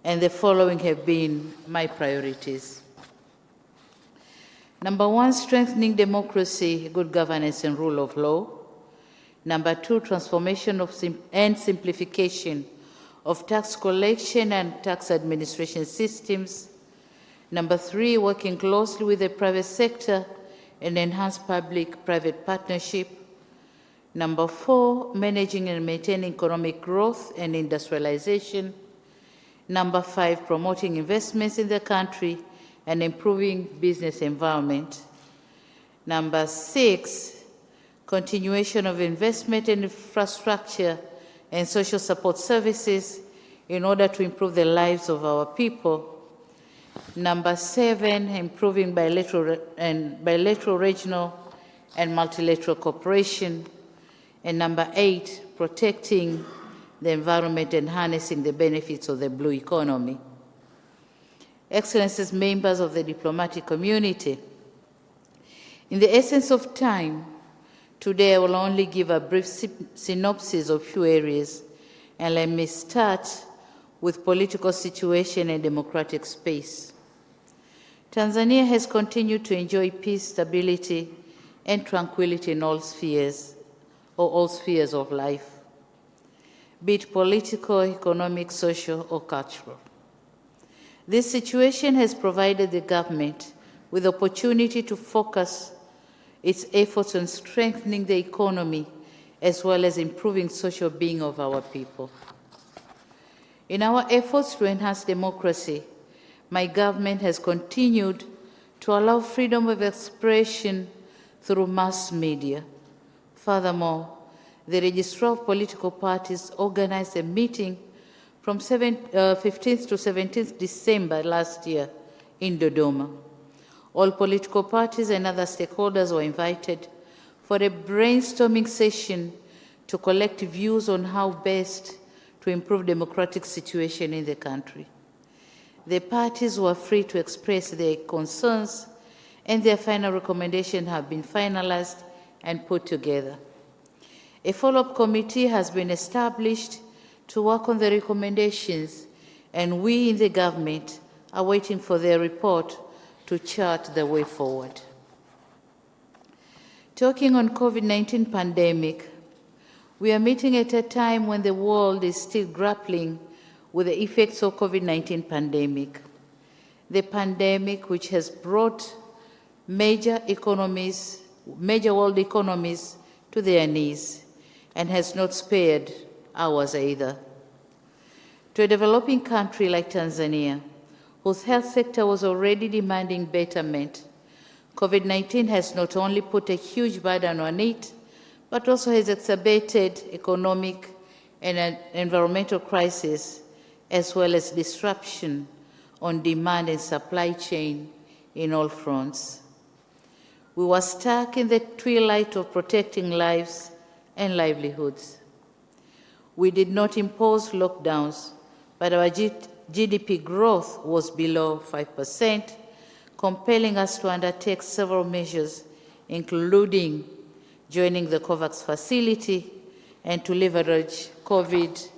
and the following have been my priorities. Number one, strengthening democracy, good governance, and rule of law. Number two, transformation and simplification of tax collection and tax administration systems. Number three, working closely with the private sector and enhance public-private partnership. Number four, managing and maintaining economic growth and industrialization. Number five, promoting investments in the country and improving business environment. Number six, continuation of investment in infrastructure and social support services in order to improve the lives of our people. Number seven, improving bilateral, regional, and multilateral cooperation. And number eight, protecting the environment and harnessing the benefits of the blue economy. Excellencies, members of the diplomatic community, in the essence of time, today I will only give a brief synopsis of few areas, and let me start with political situation and democratic space. Tanzania has continued to enjoy peace, stability, and tranquility in all spheres of life, be it political, economic, social, or cultural. This situation has provided the government with the opportunity to focus its efforts on strengthening the economy as well as improving social being of our people. In our efforts to enhance democracy, my government has continued to allow freedom of expression through mass media. Furthermore, the Registrar of Political Parties organized a meeting from 15th to 17th December last year in Dodoma. All political parties and other stakeholders were invited for a brainstorming session to collect views on how best to improve democratic situation in the country. The parties were free to express their concerns, and their final recommendations have been finalized and put together. A follow-up committee has been established to work on the recommendations, and we in the government are waiting for their report to chart the way forward. Talking on COVID-19 pandemic, we are meeting at a time when the world is still grappling with the effects of COVID-19 pandemic. The pandemic, which has brought major world economies to their knees and has not spared ours either. To a developing country like Tanzania, whose health sector was already demanding betterment, COVID-19 has not only put a huge burden on it, but also has exacerbated economic and environmental crisis, as well as disruption on demand and supply chain in all fronts. We were stuck in the twilight of protecting lives and livelihoods. We did not impose lockdowns, but our GDP growth was below 5%, compelling us to undertake several measures, including joining the COVAX facility and to leverage COVID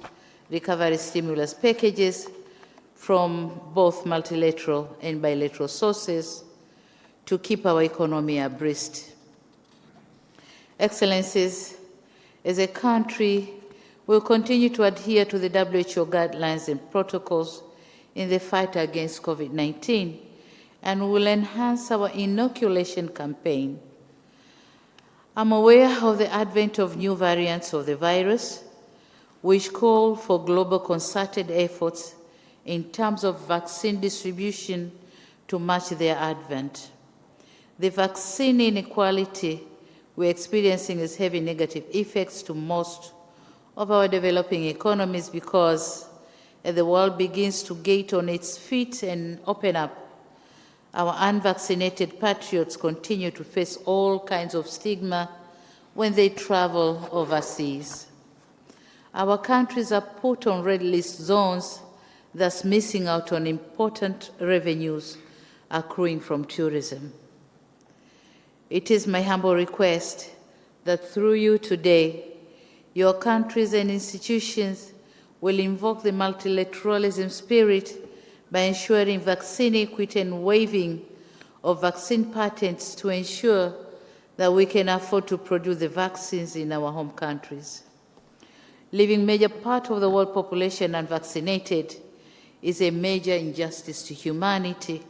recovery stimulus packages from both multilateral and bilateral sources to keep our economy abreast. Excellencies, as a country, we'll continue to adhere to the WHO guidelines and protocols in the fight against COVID-19, and we will enhance our inoculation campaign. I'm aware of the advent of new variants of the virus, which call for global concerted efforts in terms of vaccine distribution to match their advent. The vaccine inequality we're experiencing is having negative effects to most of our developing economies because as the world begins to get on its feet and open up, our unvaccinated patriots continue to face all kinds of stigma when they travel overseas. Our countries are put on red list zones, thus missing out on important revenues accruing from tourism. It is my humble request that through you today, your countries and institutions will invoke the multilateralism spirit by ensuring vaccine equity and waiving of vaccine patents to ensure that we can afford to produce the vaccines in our home countries. Leaving major part of the world population unvaccinated is a major injustice to humanity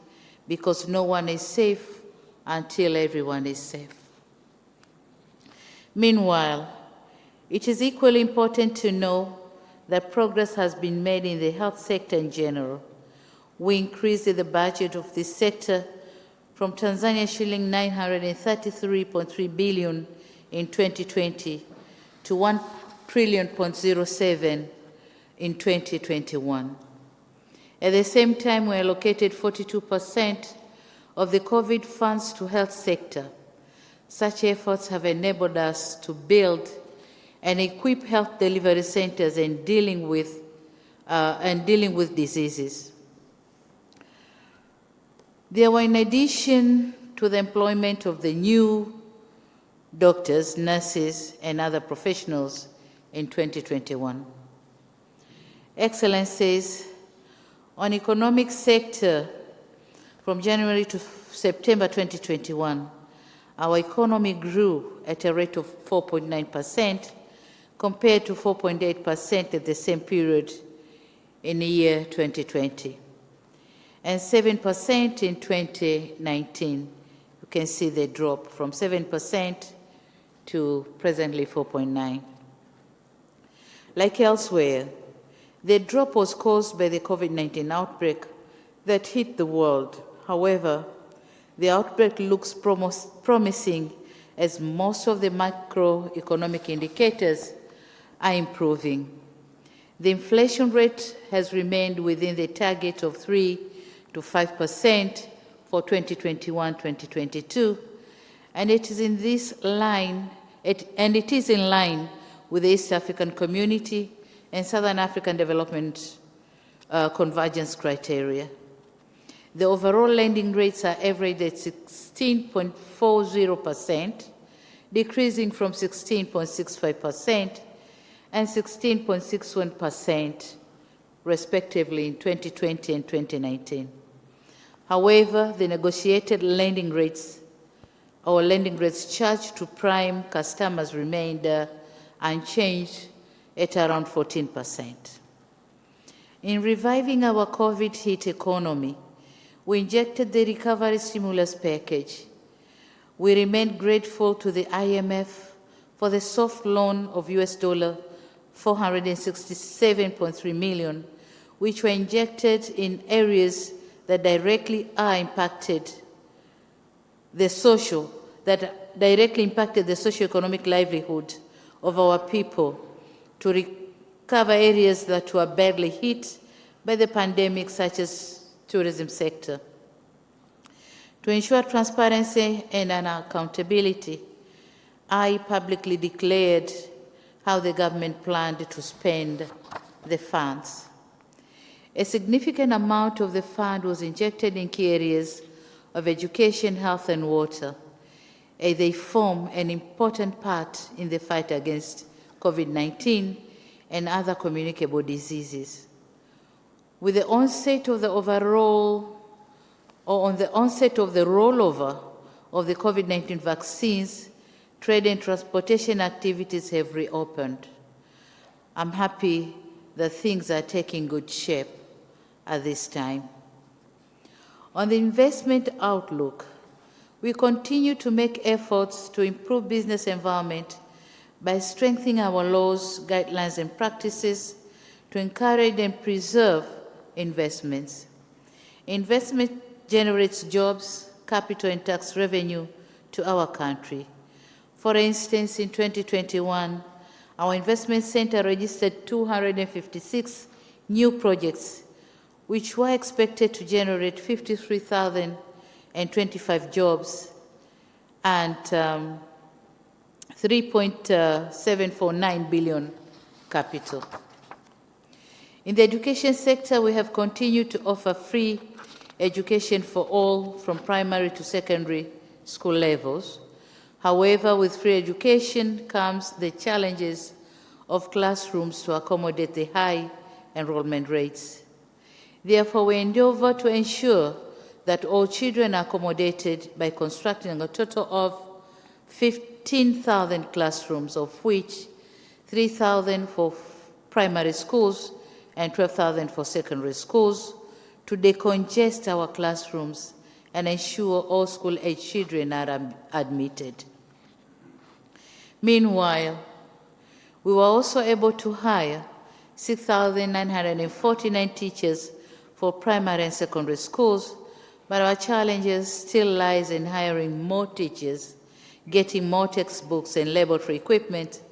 because no one is safe until everyone is safe. Meanwhile, it is equally important to know that progress has been made in the health sector in general. We increased the budget of this sector from Tanzania shilling 933.3 billion in 2020 to 1 trillion.07 in 2021. At the same time, we allocated 42% of the COVID funds to health sector. Such efforts have enabled us to build and equip health delivery centers and dealing with diseases. There were, in addition to the employment of the new doctors, nurses, and other professionals in 2021. Excellencies, on economic sector, from January to September 2021, our economy grew at a rate of 4.9% compared to 4.8% at the same period in the year 2020, and 7% in 2019. You can see the drop from 7% to presently 4.9%. Like elsewhere, the drop was caused by the COVID-19 outbreak that hit the world. However, the outbreak looks promising as most of the macroeconomic indicators are improving. The inflation rate has remained within the target of 3 to 5% for 2021-2022, and it is in line with the East African Community and Southern African Development Convergence criteria. The overall lending rates are averaged at 16.40%, decreasing from 16.65% and 16.61%, respectively, in 2020 and 2019. However, the negotiated lending rates, or lending rates charged to prime customers, remained unchanged at around 14%. In reviving our COVID-hit economy, we injected the recovery stimulus package. We remain grateful to the IMF for the soft loan of US $467.3 million, which were injected in areas that directly impacted the socio-economic livelihood of our people, to recover areas that were badly hit by the pandemic, such as tourism sector. To ensure transparency and accountability, I publicly declared how the government planned to spend the funds. A significant amount of the fund was injected in key areas of education, health, and water, as they form an important part in the fight against COVID-19 and other communicable diseases. With the onset of the rollover of the COVID-19 vaccines, trade and transportation activities have reopened. I'm happy that things are taking good shape at this time. On the investment outlook, we continue to make efforts to improve business environment by strengthening our laws, guidelines, and practices to encourage and preserve investments. Investment generates jobs, capital and tax revenue to our country. For instance, in 2021, our investment center registered 256 new projects, which were expected to generate 53,025 jobs and 3.749 billion capital. In the education sector, we have continued to offer free education for all from primary to secondary school levels. However, with free education comes the challenges of classrooms to accommodate the high enrollment rates. Therefore, we endeavor to ensure that all children are accommodated by constructing a total of 15,000 classrooms, of which 3,000 for primary schools and 12,000 for secondary schools, to decongest our classrooms and ensure all school-age children are admitted. Meanwhile, we were also able to hire 6,949 teachers for primary and secondary schools, but our challenges still lies in hiring more teachers, getting more textbooks and laboratory equipment,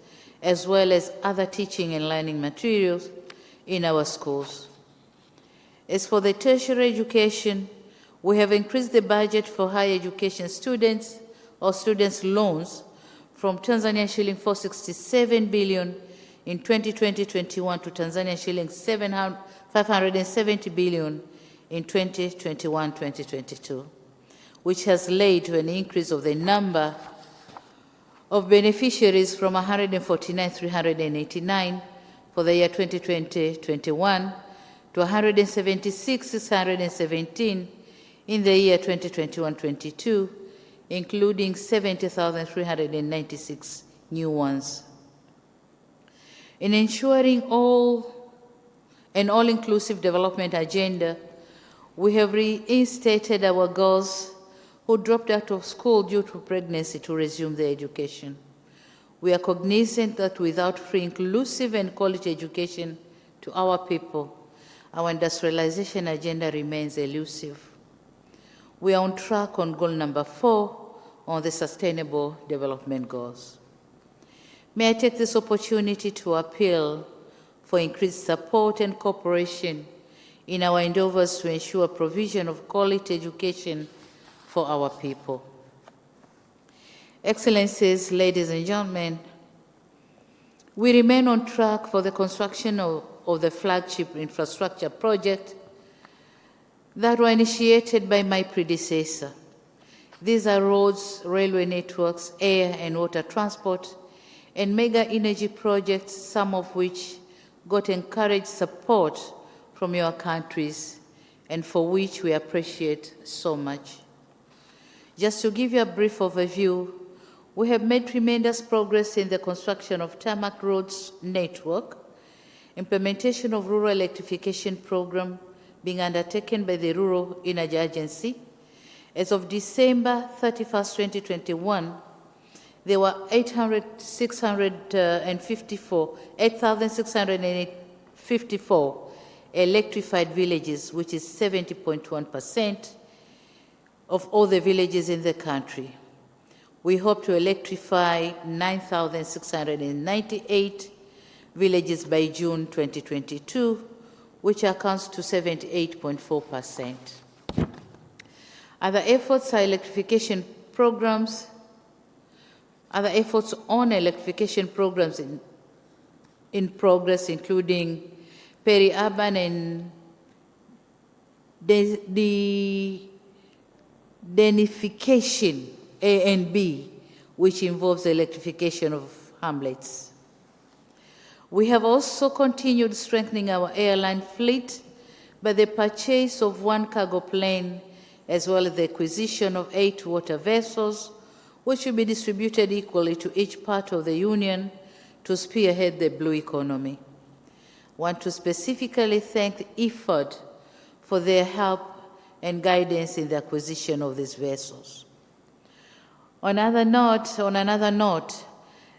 as well as other teaching and learning materials in our schools. As for the tertiary education, we have increased the budget for higher education students or students' loans from Tanzania shilling 467 billion in 2020-21 to Tanzania shilling 570 billion in 2021-2022, which has led to an increase of the number of beneficiaries from 149,389 for the year 2020-21 to 176,617 in the year 2021-22, including 70,396 new ones. In ensuring an all-inclusive development agenda, we have reinstated our girls who dropped out of school due to pregnancy to resume their education. We are cognizant that without free, inclusive, and quality education to our people, our industrialization agenda remains elusive. We are on track on goal number 4 on the Sustainable Development Goals. May I take this opportunity to appeal for increased support and cooperation in our endeavors to ensure provision of quality education for our people. Excellencies, ladies and gentlemen, we remain on track for the construction of the flagship infrastructure project that were initiated by my predecessor. These are roads, railway networks, air and water transport, and mega energy projects, some of which got encouraged support from your countries and for which we appreciate so much. Just to give you a brief overview, we have made tremendous progress in the construction of tarmac roads network, implementation of rural electrification program being undertaken by the Rural Energy Agency. As of December 31st, 2021, there were 8,654 electrified villages, which is 70.1% of all the villages in the country. We hope to electrify 9,698 villages by June 2022, which accounts to 78.4%. Other efforts on electrification programs in progress, including peri-urban and densification A and B, which involves the electrification of hamlets. We have also continued strengthening our airline fleet by the purchase of 1 cargo plane, as well as the acquisition of 8 water vessels, which will be distributed equally to each part of the Union to spearhead the blue economy. I want to specifically thank IFAD for their help and guidance in the acquisition of these vessels. On another note,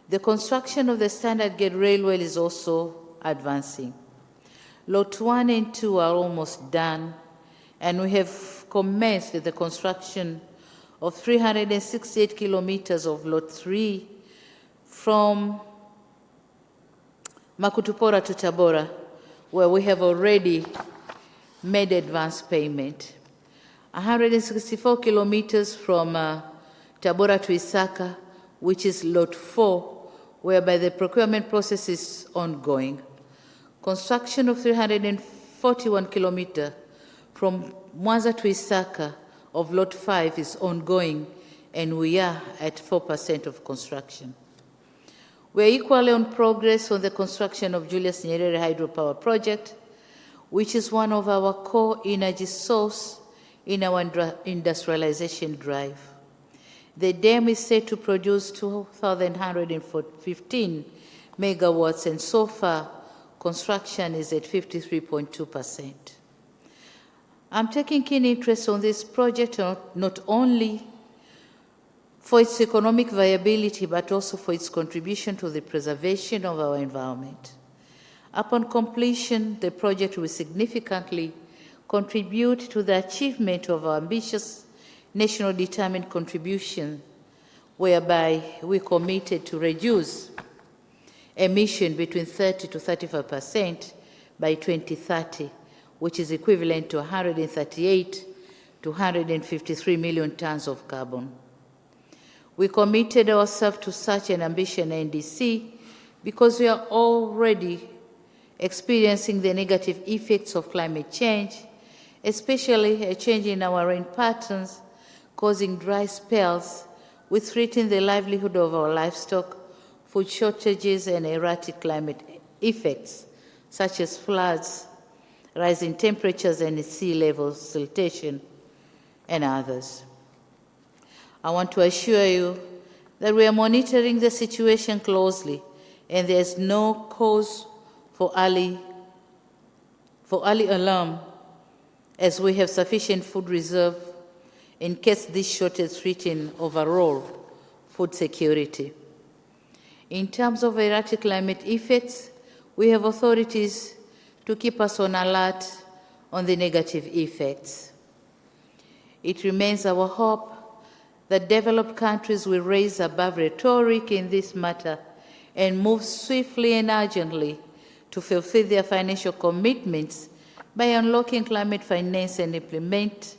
the construction of the Standard Gauge Railway is also advancing. Lot 1 and 2 are almost done, and we have commenced the construction of 368 kilometers of Lot 3 from Makutupora to Tabora, where we have already made advance payment. 164 kilometers from Tabora to Isaka, which is Lot 4, whereby the procurement process is ongoing. Construction of 341 kilometers from Mwanza to Isaka of Lot 5 is ongoing, and we are at 4% of construction. We are equally on progress on the construction of Julius Nyerere Hydropower Project, which is one of our core energy source in our industrialization drive. The dam is set to produce 2,115 megawatts, and so far, construction is at 53.2%. I'm taking keen interest on this project not only for its economic viability, but also for its contribution to the preservation of our environment. Upon completion, the project will significantly contribute to the achievement of our ambitious national determined contribution, whereby we committed to reduce emission between 30 to 35% by 2030, which is equivalent to 138 to 153 million tons of carbon. We committed ourselves to such an ambition NDC because we are already experiencing the negative effects of climate change, especially a change in our rain patterns, causing dry spells, which threaten the livelihood of our livestock, food shortages, and erratic climate effects, such as floods, rising temperatures, and sea level siltation, and others. I want to assure you that we are monitoring the situation closely, and there is no cause for early alarm, as we have sufficient food reserve in case this shortage threatens overall food security. In terms of erratic climate effects, we have authorities to keep us on alert on the negative effects. It remains our hope that developed countries will raise above rhetoric in this matter and move swiftly and urgently to fulfill their financial commitments by unlocking climate finance and implement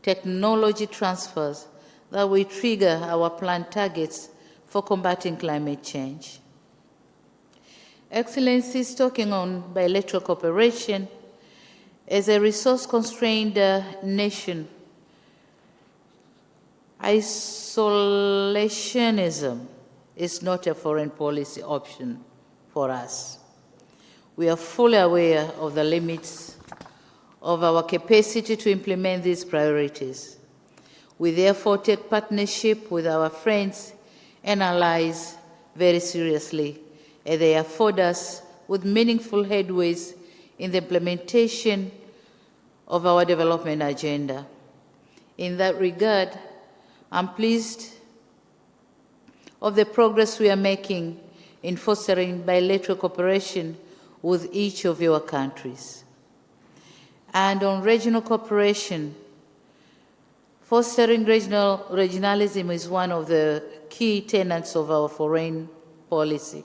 technology transfers that will trigger our planned targets for combating climate change. Excellencies, talking on bilateral cooperation, as a resource-constrained nation, isolationism is not a foreign policy option for us. We are fully aware of the limits of our capacity to implement these priorities. We therefore take partnership with our friends and allies very seriously, and they afford us with meaningful headways in the implementation of our development agenda. In that regard, I'm pleased of the progress we are making in fostering bilateral cooperation with each of your countries. And on regional cooperation, fostering regionalism is one of the key tenets of our foreign policy.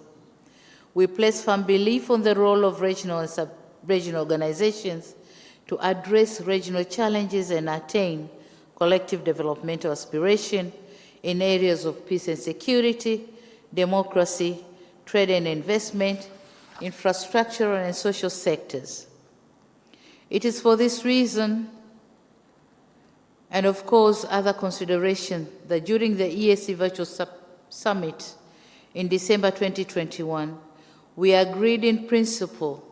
We place firm belief on the role of regional and sub-regional organizations to address regional challenges and attain collective developmental aspiration in areas of peace and security, democracy, trade and investment, infrastructural and social sectors. It is for this reason, and of course other consideration, that during the EAC Virtual Summit in December 2021, we agreed in principle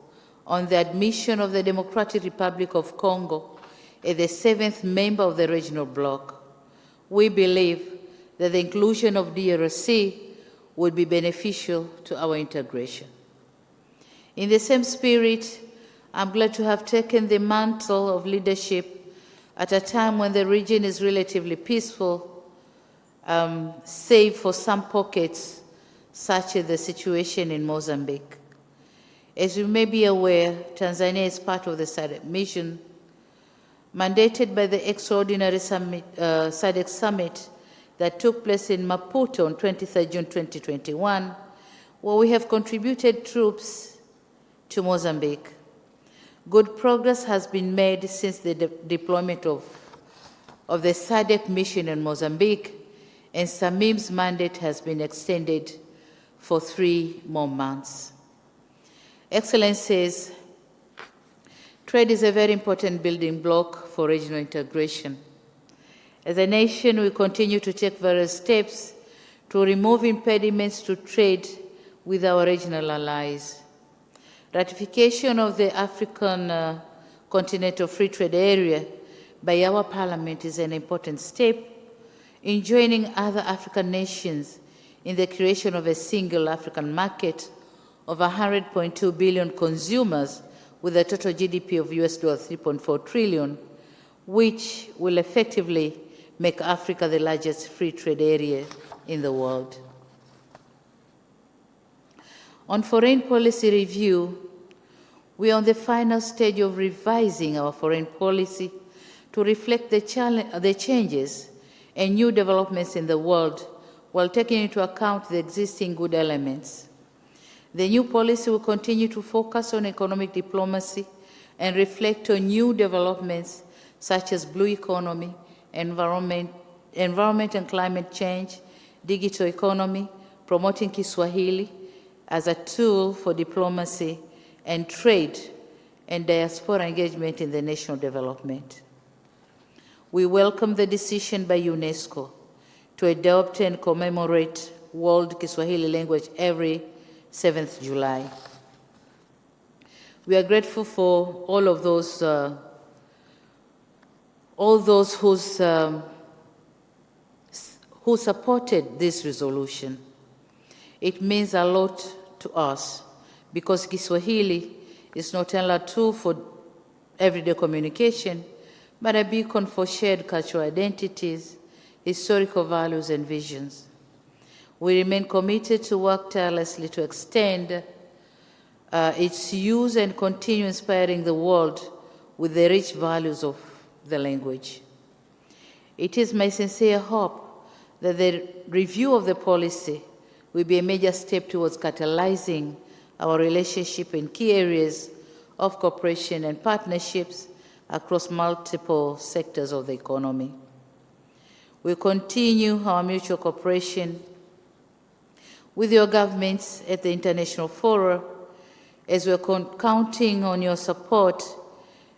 on the admission of the Democratic Republic of Congo as the 7th member of the regional bloc. We believe that the inclusion of DRC would be beneficial to our integration. In the same spirit, I'm glad to have taken the mantle of leadership at a time when the region is relatively peaceful, save for some pockets, such as the situation in Mozambique. As you may be aware, Tanzania is part of the SADC mission mandated by the extraordinary SADC summit that took place in Maputo on 23 June 2021, where we have contributed troops to Mozambique. Good progress has been made since the deployment of the SADC mission in Mozambique, and SAMIM's mandate has been extended for 3 more months. Excellencies, trade is a very important building block for regional integration. As a nation, we continue to take various steps to remove impediments to trade with our regional allies. Ratification of the African Continental Free Trade Area by our Parliament is an important step in joining other African nations in the creation of a single African market of 100.2 billion consumers with a total GDP of US $3.4 trillion, which will effectively make Africa the largest free trade area in the world. On foreign policy review, we are on the final stage of revising our foreign policy to reflect the changes and new developments in the world while taking into account the existing good elements. The new policy will continue to focus on economic diplomacy and reflect on new developments such as blue economy, environment and climate change, digital economy, promoting Kiswahili as a tool for diplomacy and trade and diaspora engagement in the national development. We welcome the decision by UNESCO to adopt and commemorate World Kiswahili Language every 7th July. We are grateful for all those who supported this resolution. It means a lot to us because Kiswahili is not only a tool for everyday communication, but a beacon for shared cultural identities, historical values, and visions. We remain committed to work tirelessly to extend its use and continue inspiring the world with the rich values of the language. It is my sincere hope that the review of the policy will be a major step towards catalyzing our relationship in key areas of cooperation and partnerships across multiple sectors of the economy. We continue our mutual cooperation with your governments at the international fora as we are counting on your support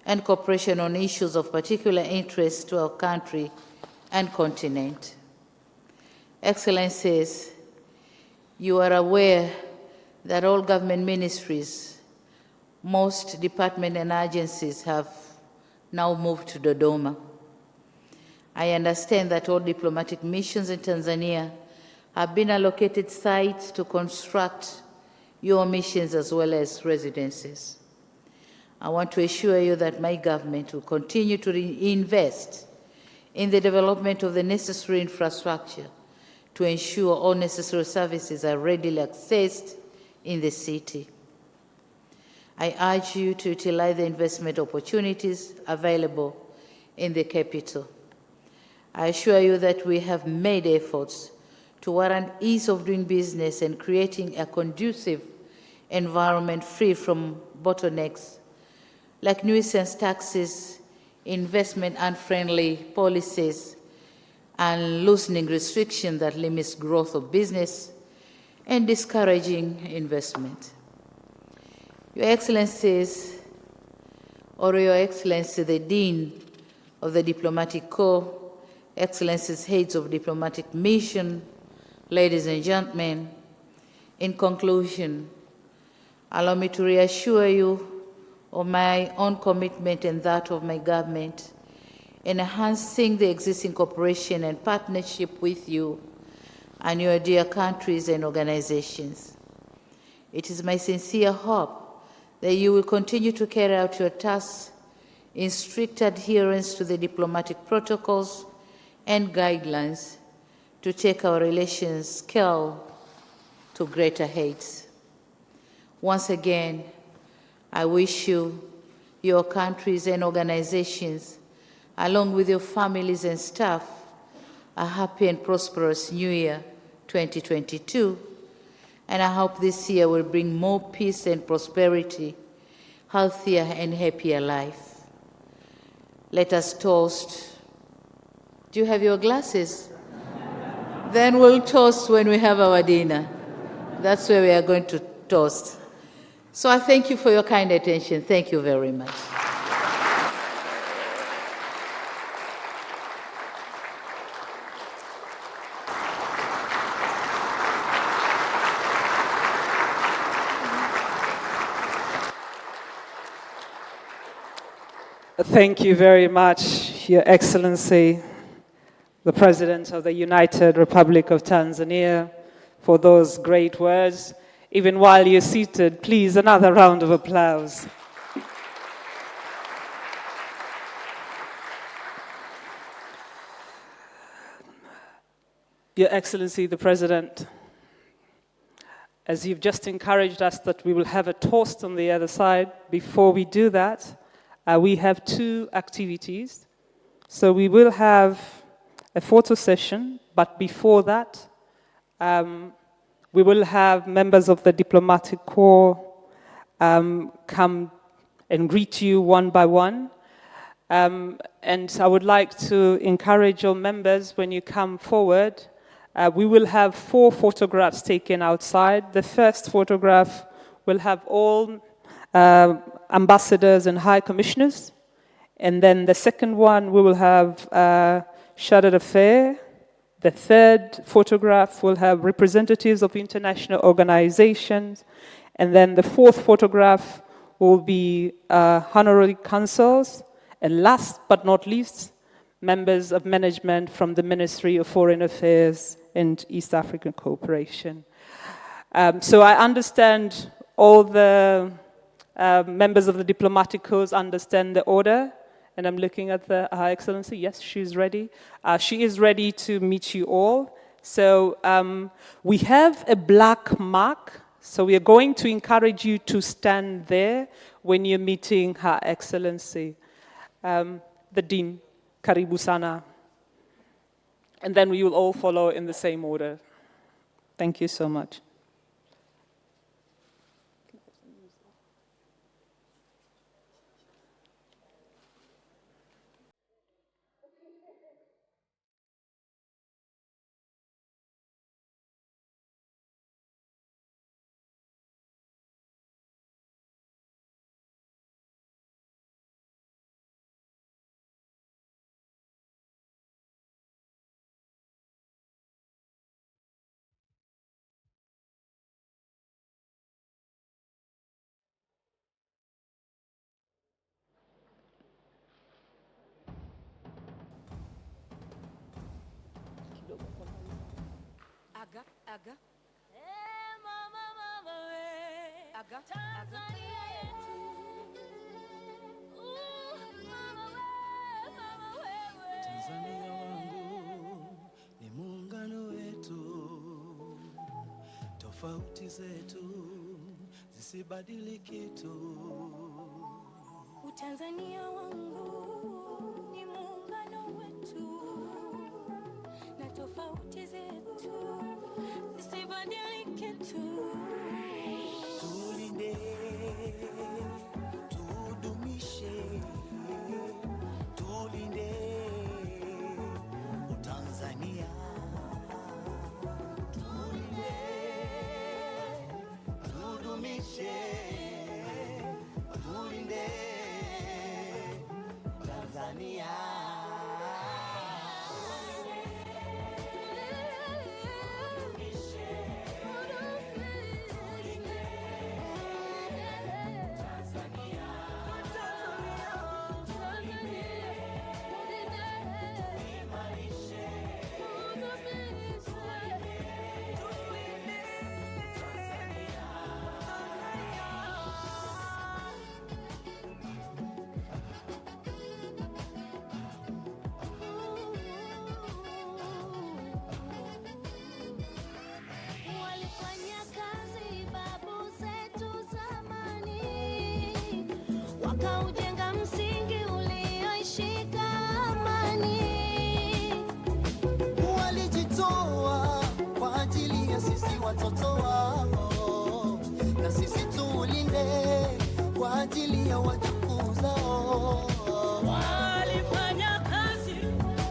and cooperation on issues of particular interest to our country and continent. Excellencies, you are aware that all government ministries, most departments and agencies have now moved to Dodoma. I understand that all diplomatic missions in Tanzania have been allocated sites to construct your missions as well as residences. I want to assure you that my government will continue to invest in the development of the necessary infrastructure to ensure all necessary services are readily accessed in the city. I urge you to utilize the investment opportunities available in the capital. I assure you that we have made efforts to warrant ease of doing business and creating a conducive environment free from bottlenecks like nuisance taxes, investment unfriendly policies, and loosening restrictions that limits growth of business and discouraging investment. Your Excellencies, or Your Excellency, the Dean of the Diplomatic Corps, Excellencies, heads of diplomatic mission, ladies and gentlemen, in conclusion, allow me to reassure you of my own commitment and that of my government in enhancing the existing cooperation and partnership with you and your dear countries and organizations. It is my sincere hope that you will continue to carry out your tasks in strict adherence to the diplomatic protocols and guidelines to take our relations scale to greater heights. Once again, I wish you, your countries and organizations, along with your families and staff, a happy and prosperous New Year 2022, and I hope this year will bring more peace and prosperity, healthier and happier life. Let us toast. Do you have your glasses? Then we'll toast when we have our dinner. That's where we are going to toast. So I thank you for your kind attention. Thank you very much. Thank you very much, Your Excellency, the President of the United Republic of Tanzania, for those great words. Even while you're seated, please, another round of applause. Your Excellency, the President, as you've just encouraged us that we will have a toast on the other side, before we do that, we have two activities. So we will have a photo session, but before that, we will have members of the diplomatic corps come and greet you one by one. And I would like to encourage your members, when you come forward, we will have 4 photographs taken outside. The first photograph will have all ambassadors and high commissioners. And then the second one, we will have chargé d'affaires. The third photograph will have representatives of international organizations. And then the fourth photograph will be honorary consuls. And last but not least, members of management from the Ministry of Foreign Affairs and East African Cooperation. So I understand all the members of the diplomatic corps understand the order, and I'm looking at the Her Excellency. Yes, she's ready. She is ready to meet you all. So we have a black mark, so we are going to encourage you to stand there when you're meeting Her Excellency. The Dean, Karibu Sana. And then we will all follow in the same order. Thank you so much. Aga. Mama, mama, we. Aga. Tanzania yetu. Mama, we. Tanzania wangu ni muungano wetu, tofauti zetu zisibadili kitu. Utanzania wangu ni muungano wetu, na tofauti zetu zisibadilike tu. Tulinde, tudumishe, tulinde Utanzania. Tulinde, tudumishe, tulinde ajili ya wajukuu zao. Walifanya kazi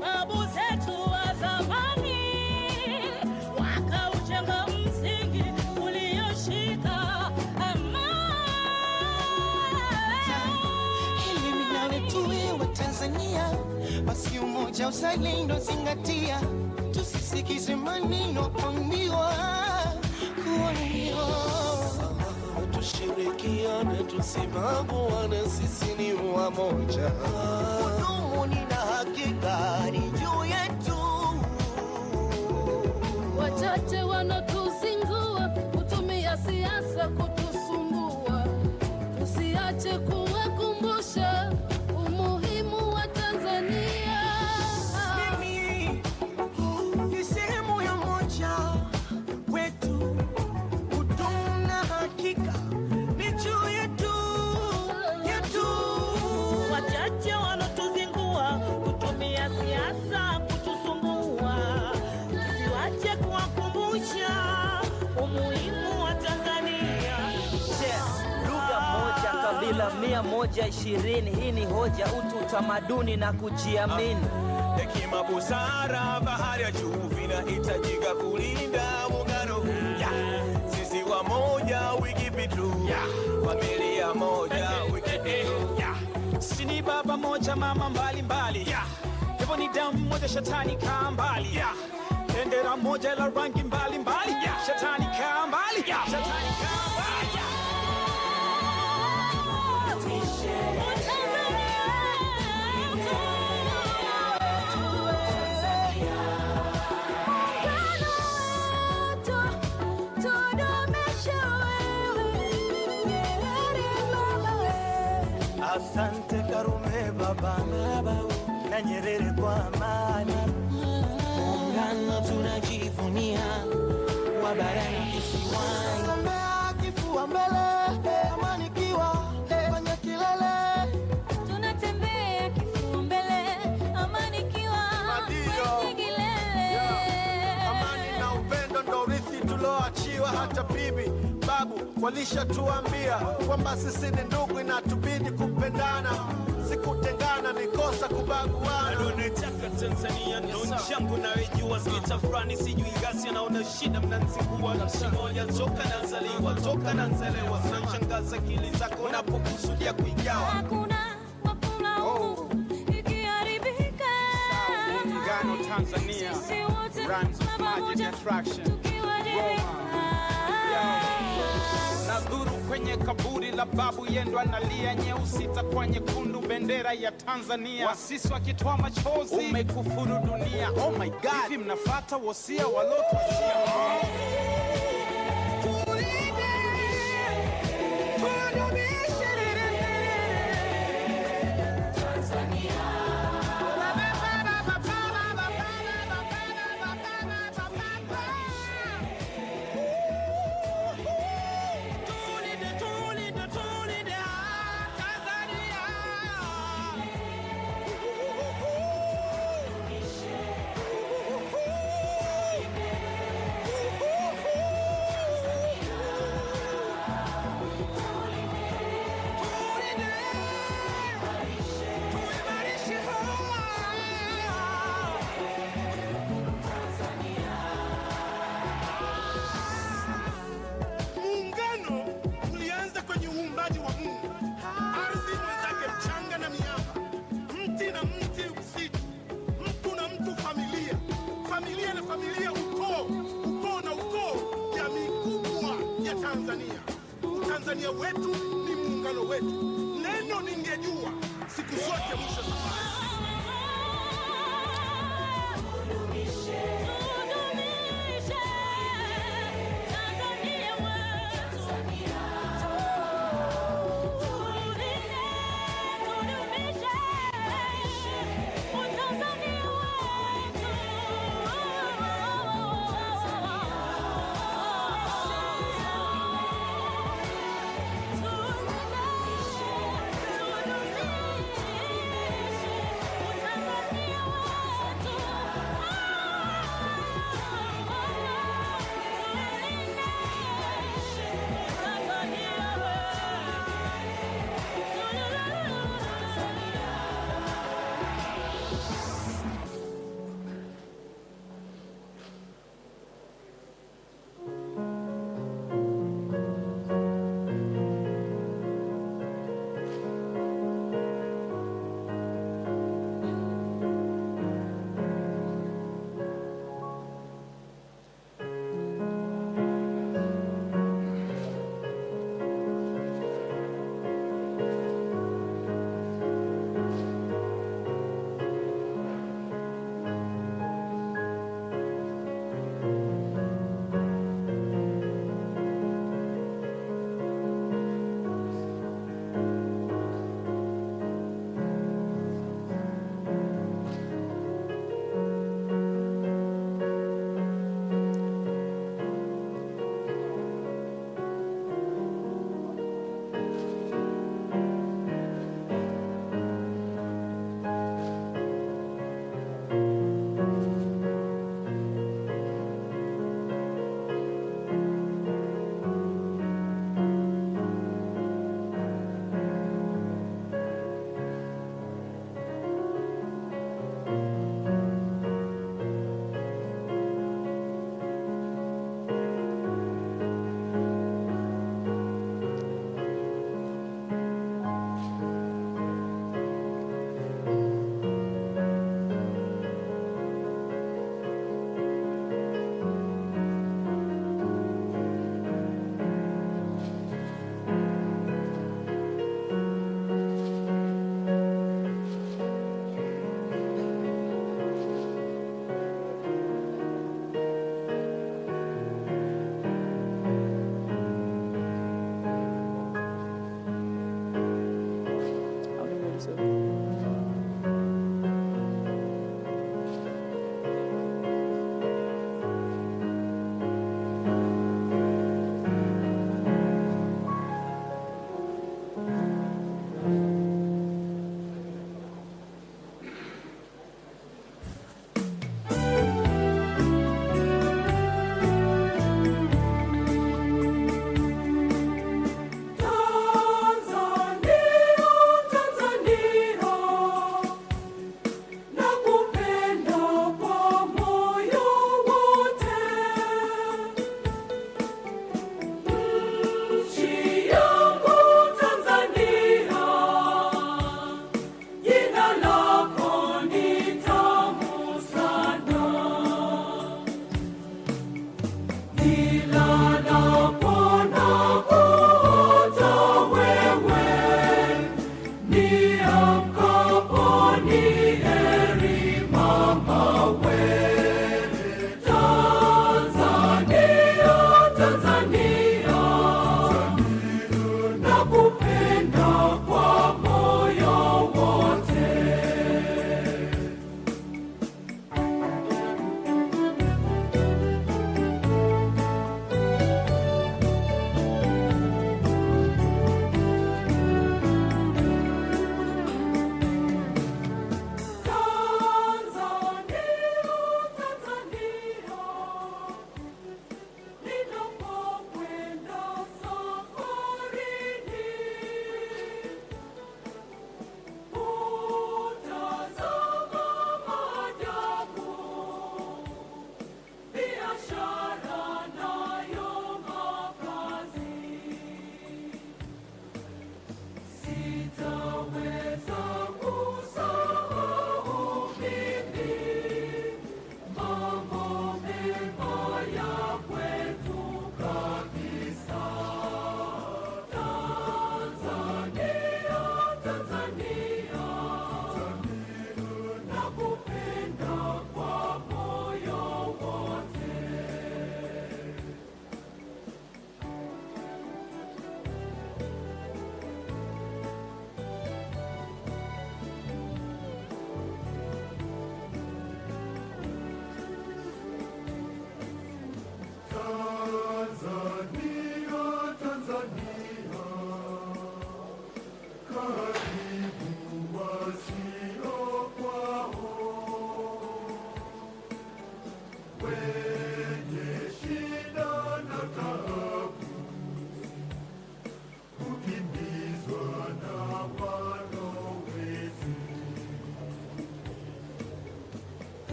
babu zetu wa zamani, wakaujenga msingi ulioshika amani. Ili mimi nawe tuwe wa Tanzania, basi umoja uzalendo zingatia, tusisikize maneno kuambiwa kuambiwa. Tushirikiane tusibaguane, sisi ni wamoja. Udumu nina hakika ni juu yetu. Wachache wanatuzingua, kutumia siasa kutusumbua. Tusiache kuwakumbusha umuhimu wa Tanzania. Mimi ni sehemu ya moja wetu. Udumu na hakika ni juu yetu, yetu. Wachache wanatuzingua, kutumia siasa kutusumbua. Tusiache kuwakumbusha umuhimu wa Tanzania. Lugha moja, kabila 120. Hii ni hoja, utu, utamaduni na kujiamini. Hekima, busara, bahari ya juu vinahitajika kulinda muungano. Sisi wamoja, wiki pitu. Familia moja, wiki pitu. Sini baba moja, mama mbali mbali. Hivyo ni damu moja, shetani kaa mbali. Bendera moja la rangi mbali mbali. Shetani kaa mbali. Shetani kaa mbali. Asante Karume baba na Nyerere kwa amani. Muungano tunajivunia, wa barani kisiwani. Tembea kifua mbele, amani kiwa kwenye kilele. Tunatembea kifua mbele, amani kiwa kwenye kilele. Amani na upendo ndo urithi tuloachiwa, hata bibi babu walishatuambia kwamba sisi ni ndugu, inatubidi kupendana, sikutengana, ni kosa kubaguana. Nataka Tanzania ndo nchangu na wejua, skita frani sijui gasi naona shida mnanzikuwa. Nafsi moja toka nazaliwa, toka nanzelewa, zinashangaza akili zako napokusudia kuigawa. Hakuna ikiharibika. Muungano Tanzania Sisi wote runs of magic pamoja, attraction. tukiwajibika. Nadhuru kwenye kaburi la babu yendo analia, nyeusi itakuwa nyekundu, bendera ya Tanzania. Wasisi wakitoa machozi, umekufuru dunia. Oh my God, hivi mnafuata wosia walotuachia? Muungano ulianza kwenye uumbaji wa Mungu, ardhi mwenzake, mchanga na miamba, mti na mti, msitu, mtu na mtu, familia, familia na familia, ukoo, ukoo na ukoo, jamii kubwa ya Tanzania. Utanzania wetu ni muungano wetu. Neno ningejua siku zote mwisho safari.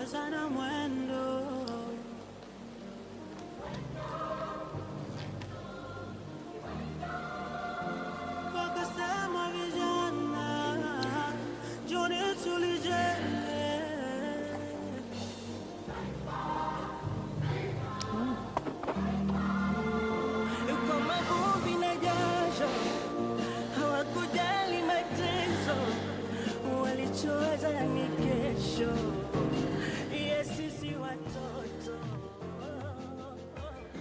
sana mwendo. Wakasema vijana, njoni tulijenge. Kwa mavumbi na jasho, hawakujali mateso, walichoweza ni kesho. Yes, sisi watoto.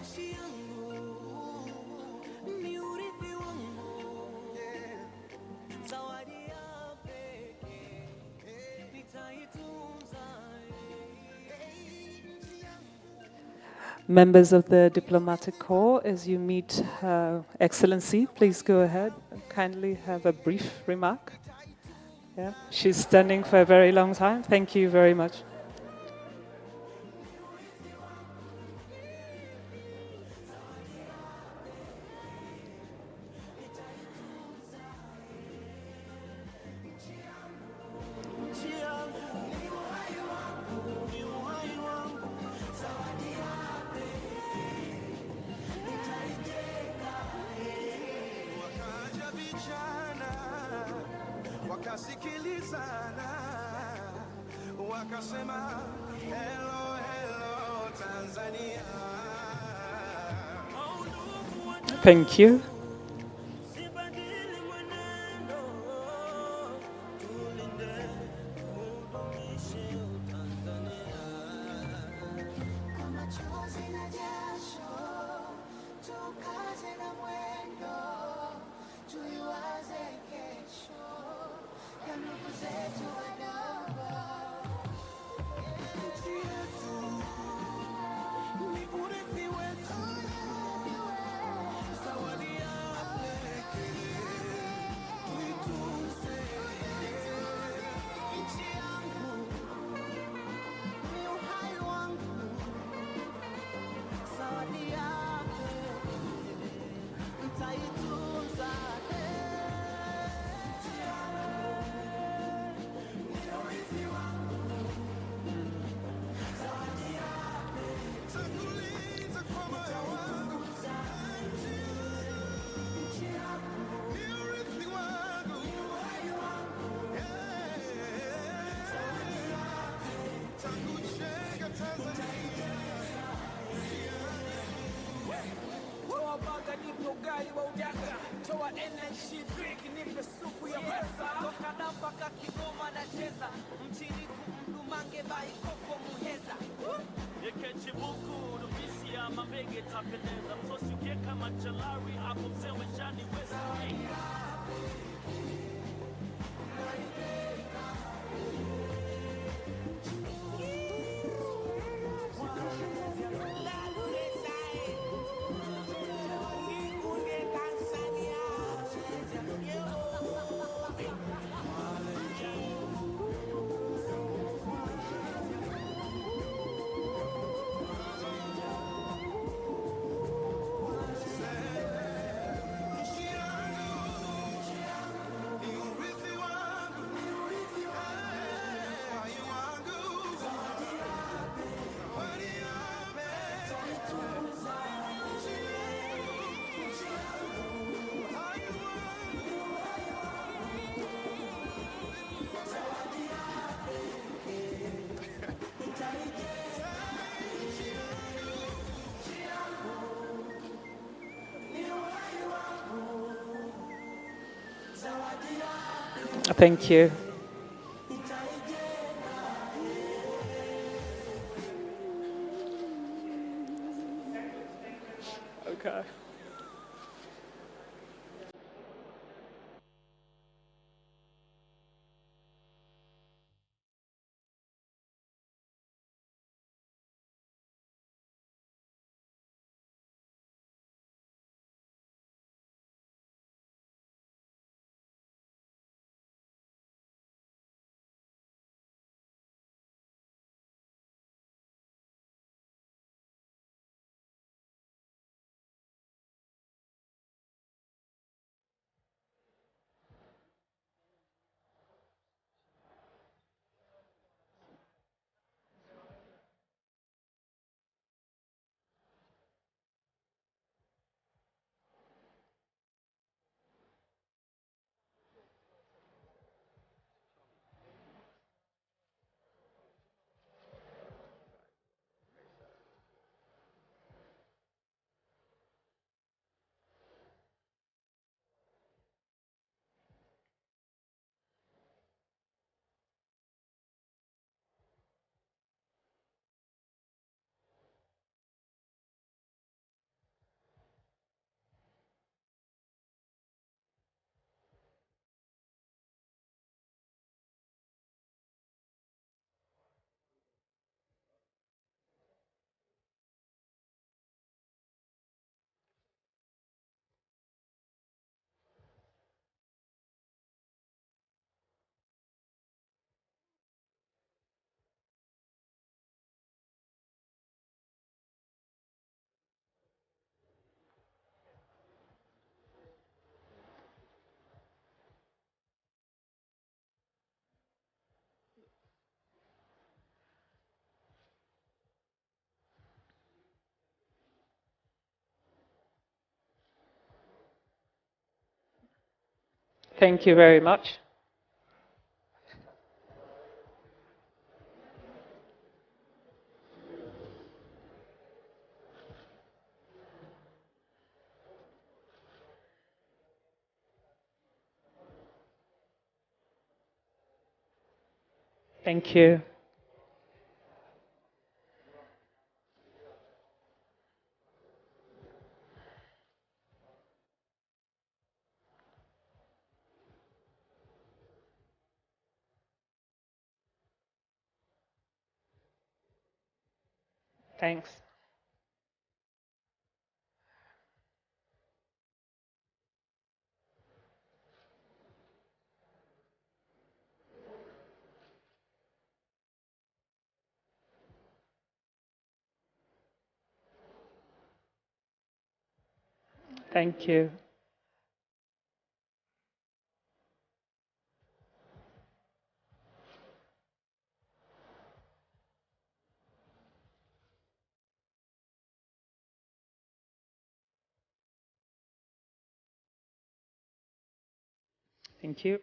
Nchi yangu ni urithi wangu, zawadi ya pekee nitaitunza. Members of the diplomatic corps, as you meet Her Excellency, please go ahead and kindly have a brief remark. Yeah, she's standing for a very long time. Thank you very much. Wakasikilizana, wakasema hello hello Tanzania. Thank you. Nchi Thank you. Okay. Thank you very much. Thank you. Thanks. Thank you. Thank you.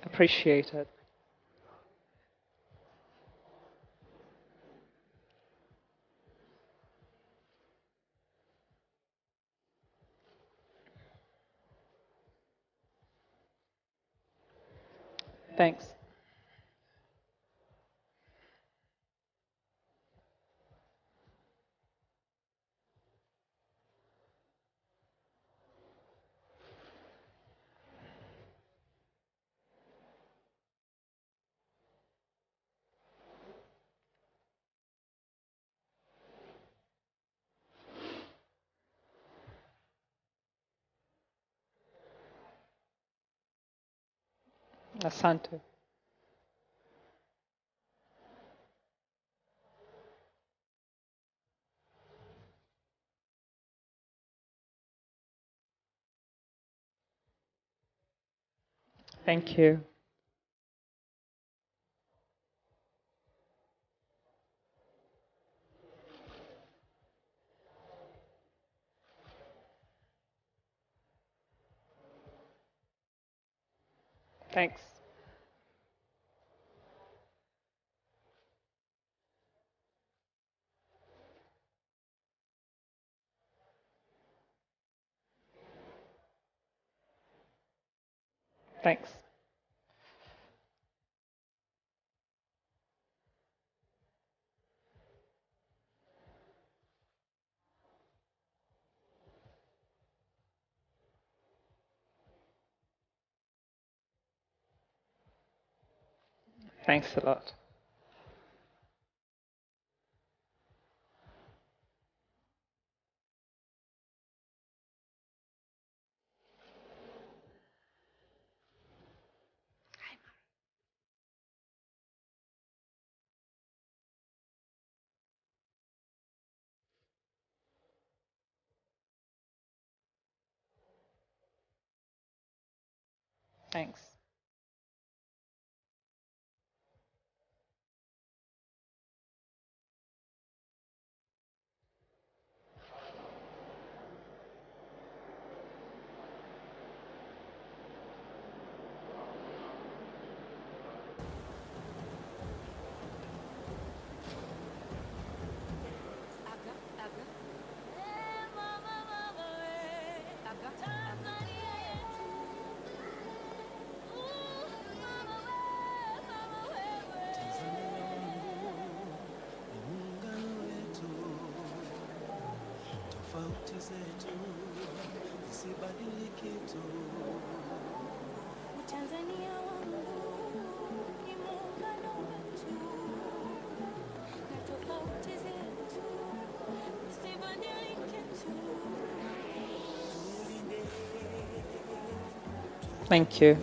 Appreciate it. Thanks. Asante. Thank you. Thanks. Thanks. Thanks a lot. Thanks. Tofauti zetu zisibadilike tu. Tanzania wangu ni muungano wetu, na tofauti zetu zisibadilike tu. Thank you.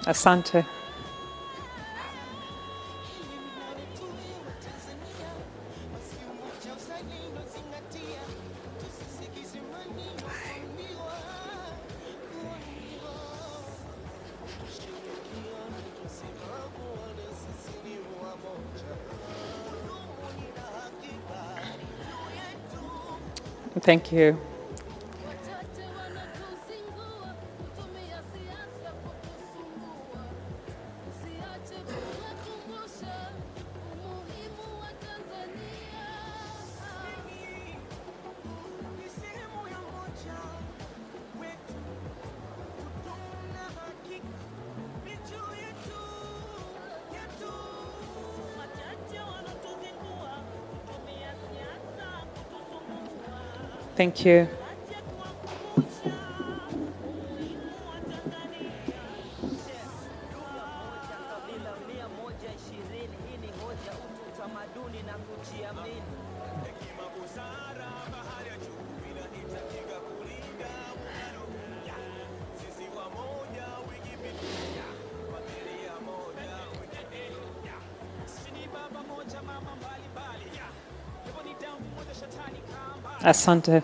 Asante. Thank you. Thank you. Asante.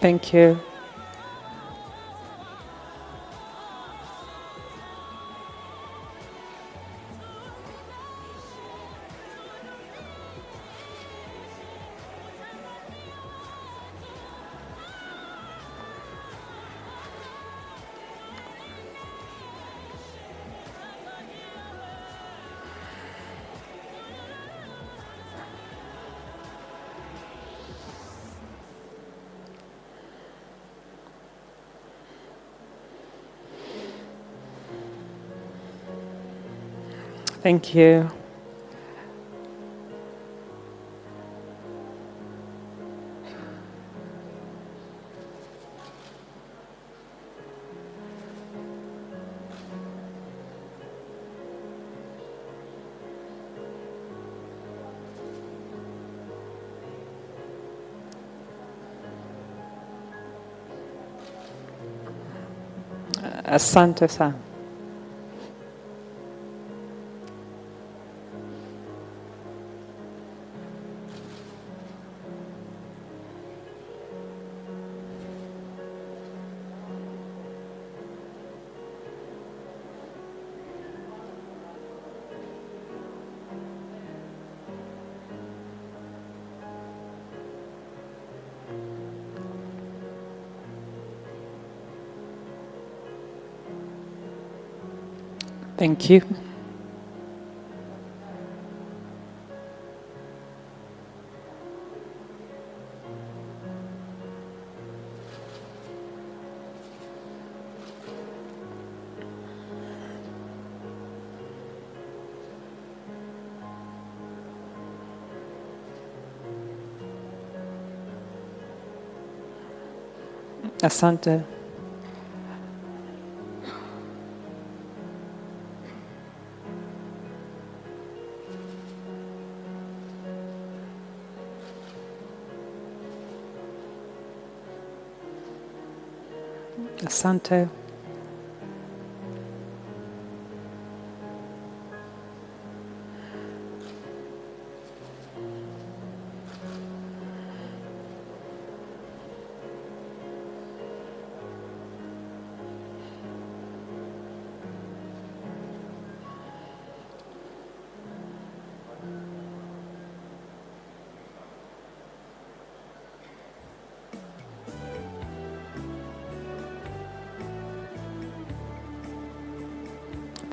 Thank you. Thank you. Asante sana. Thank you. Asante. Asante.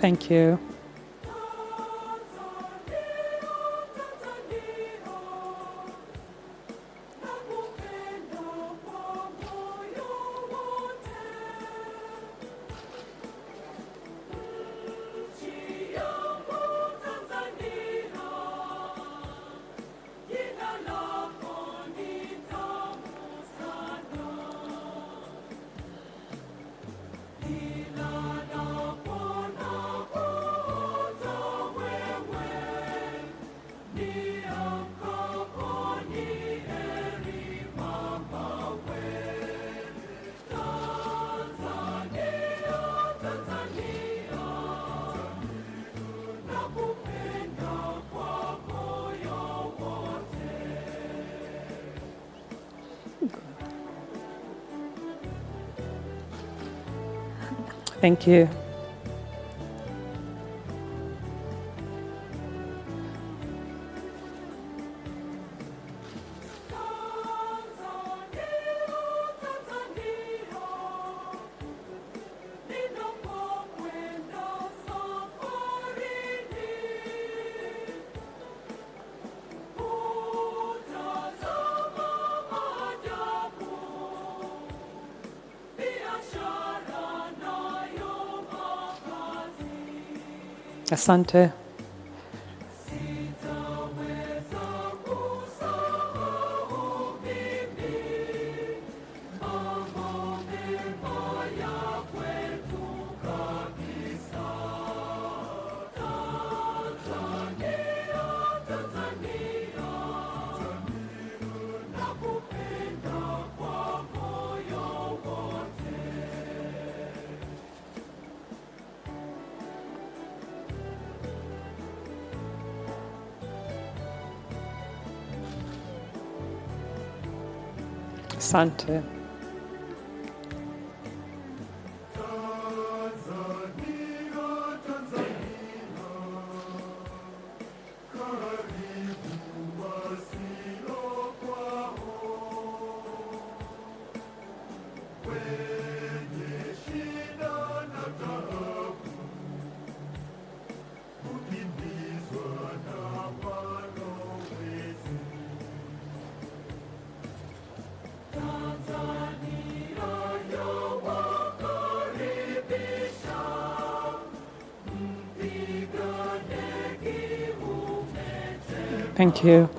Thank you. Thank you. Asante. Asante. Thank you.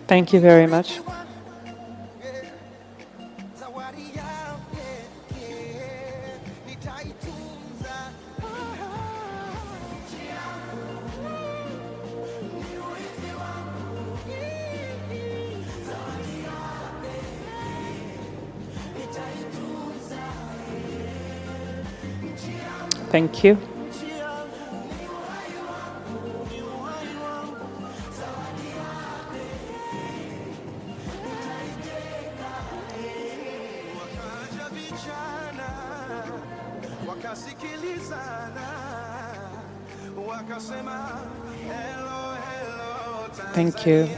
Thank you very much. Thank you. Thank you.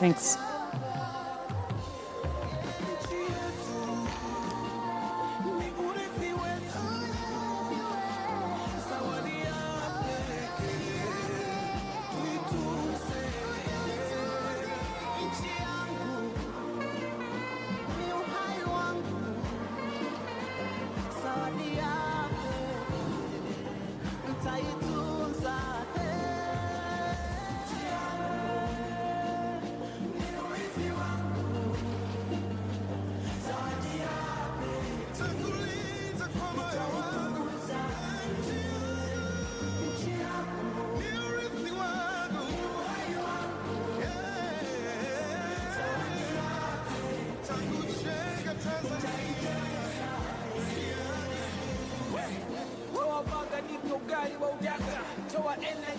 Thanks.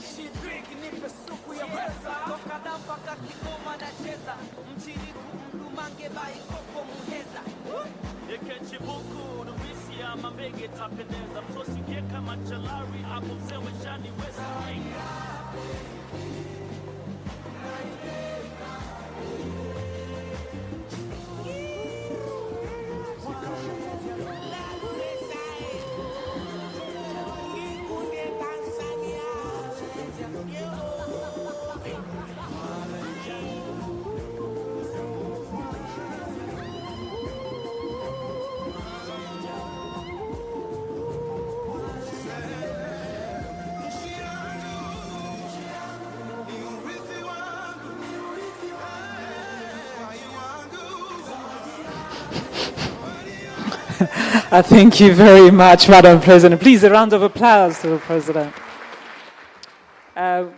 Akishiriki nipe supu ya pesa. Toka da mpaka Kigoma nacheza. Mchiriku mdumange bai koko muheza. Ekechibuku nuwisi ya mambege tapendeza. Msosi keka machalari hapo msewe shani weza. I thank you very much, Madam President. Please, a round of applause to the President.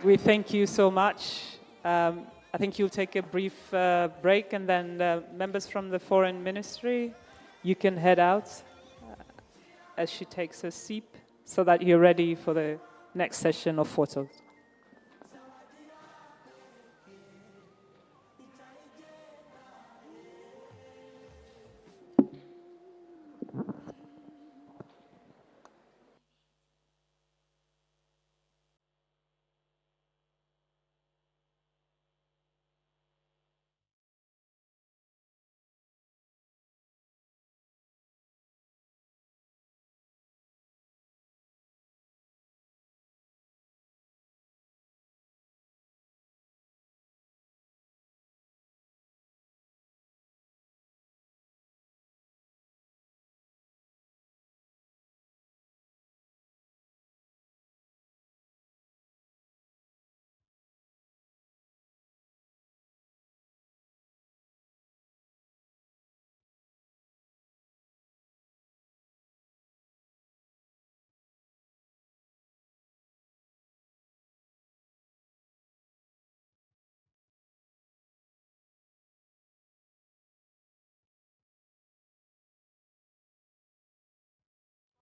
We thank you so much. I think you'll take a brief break, and then members from the Foreign Ministry, you can head out as she takes her seat so that you're ready for the next session of photos.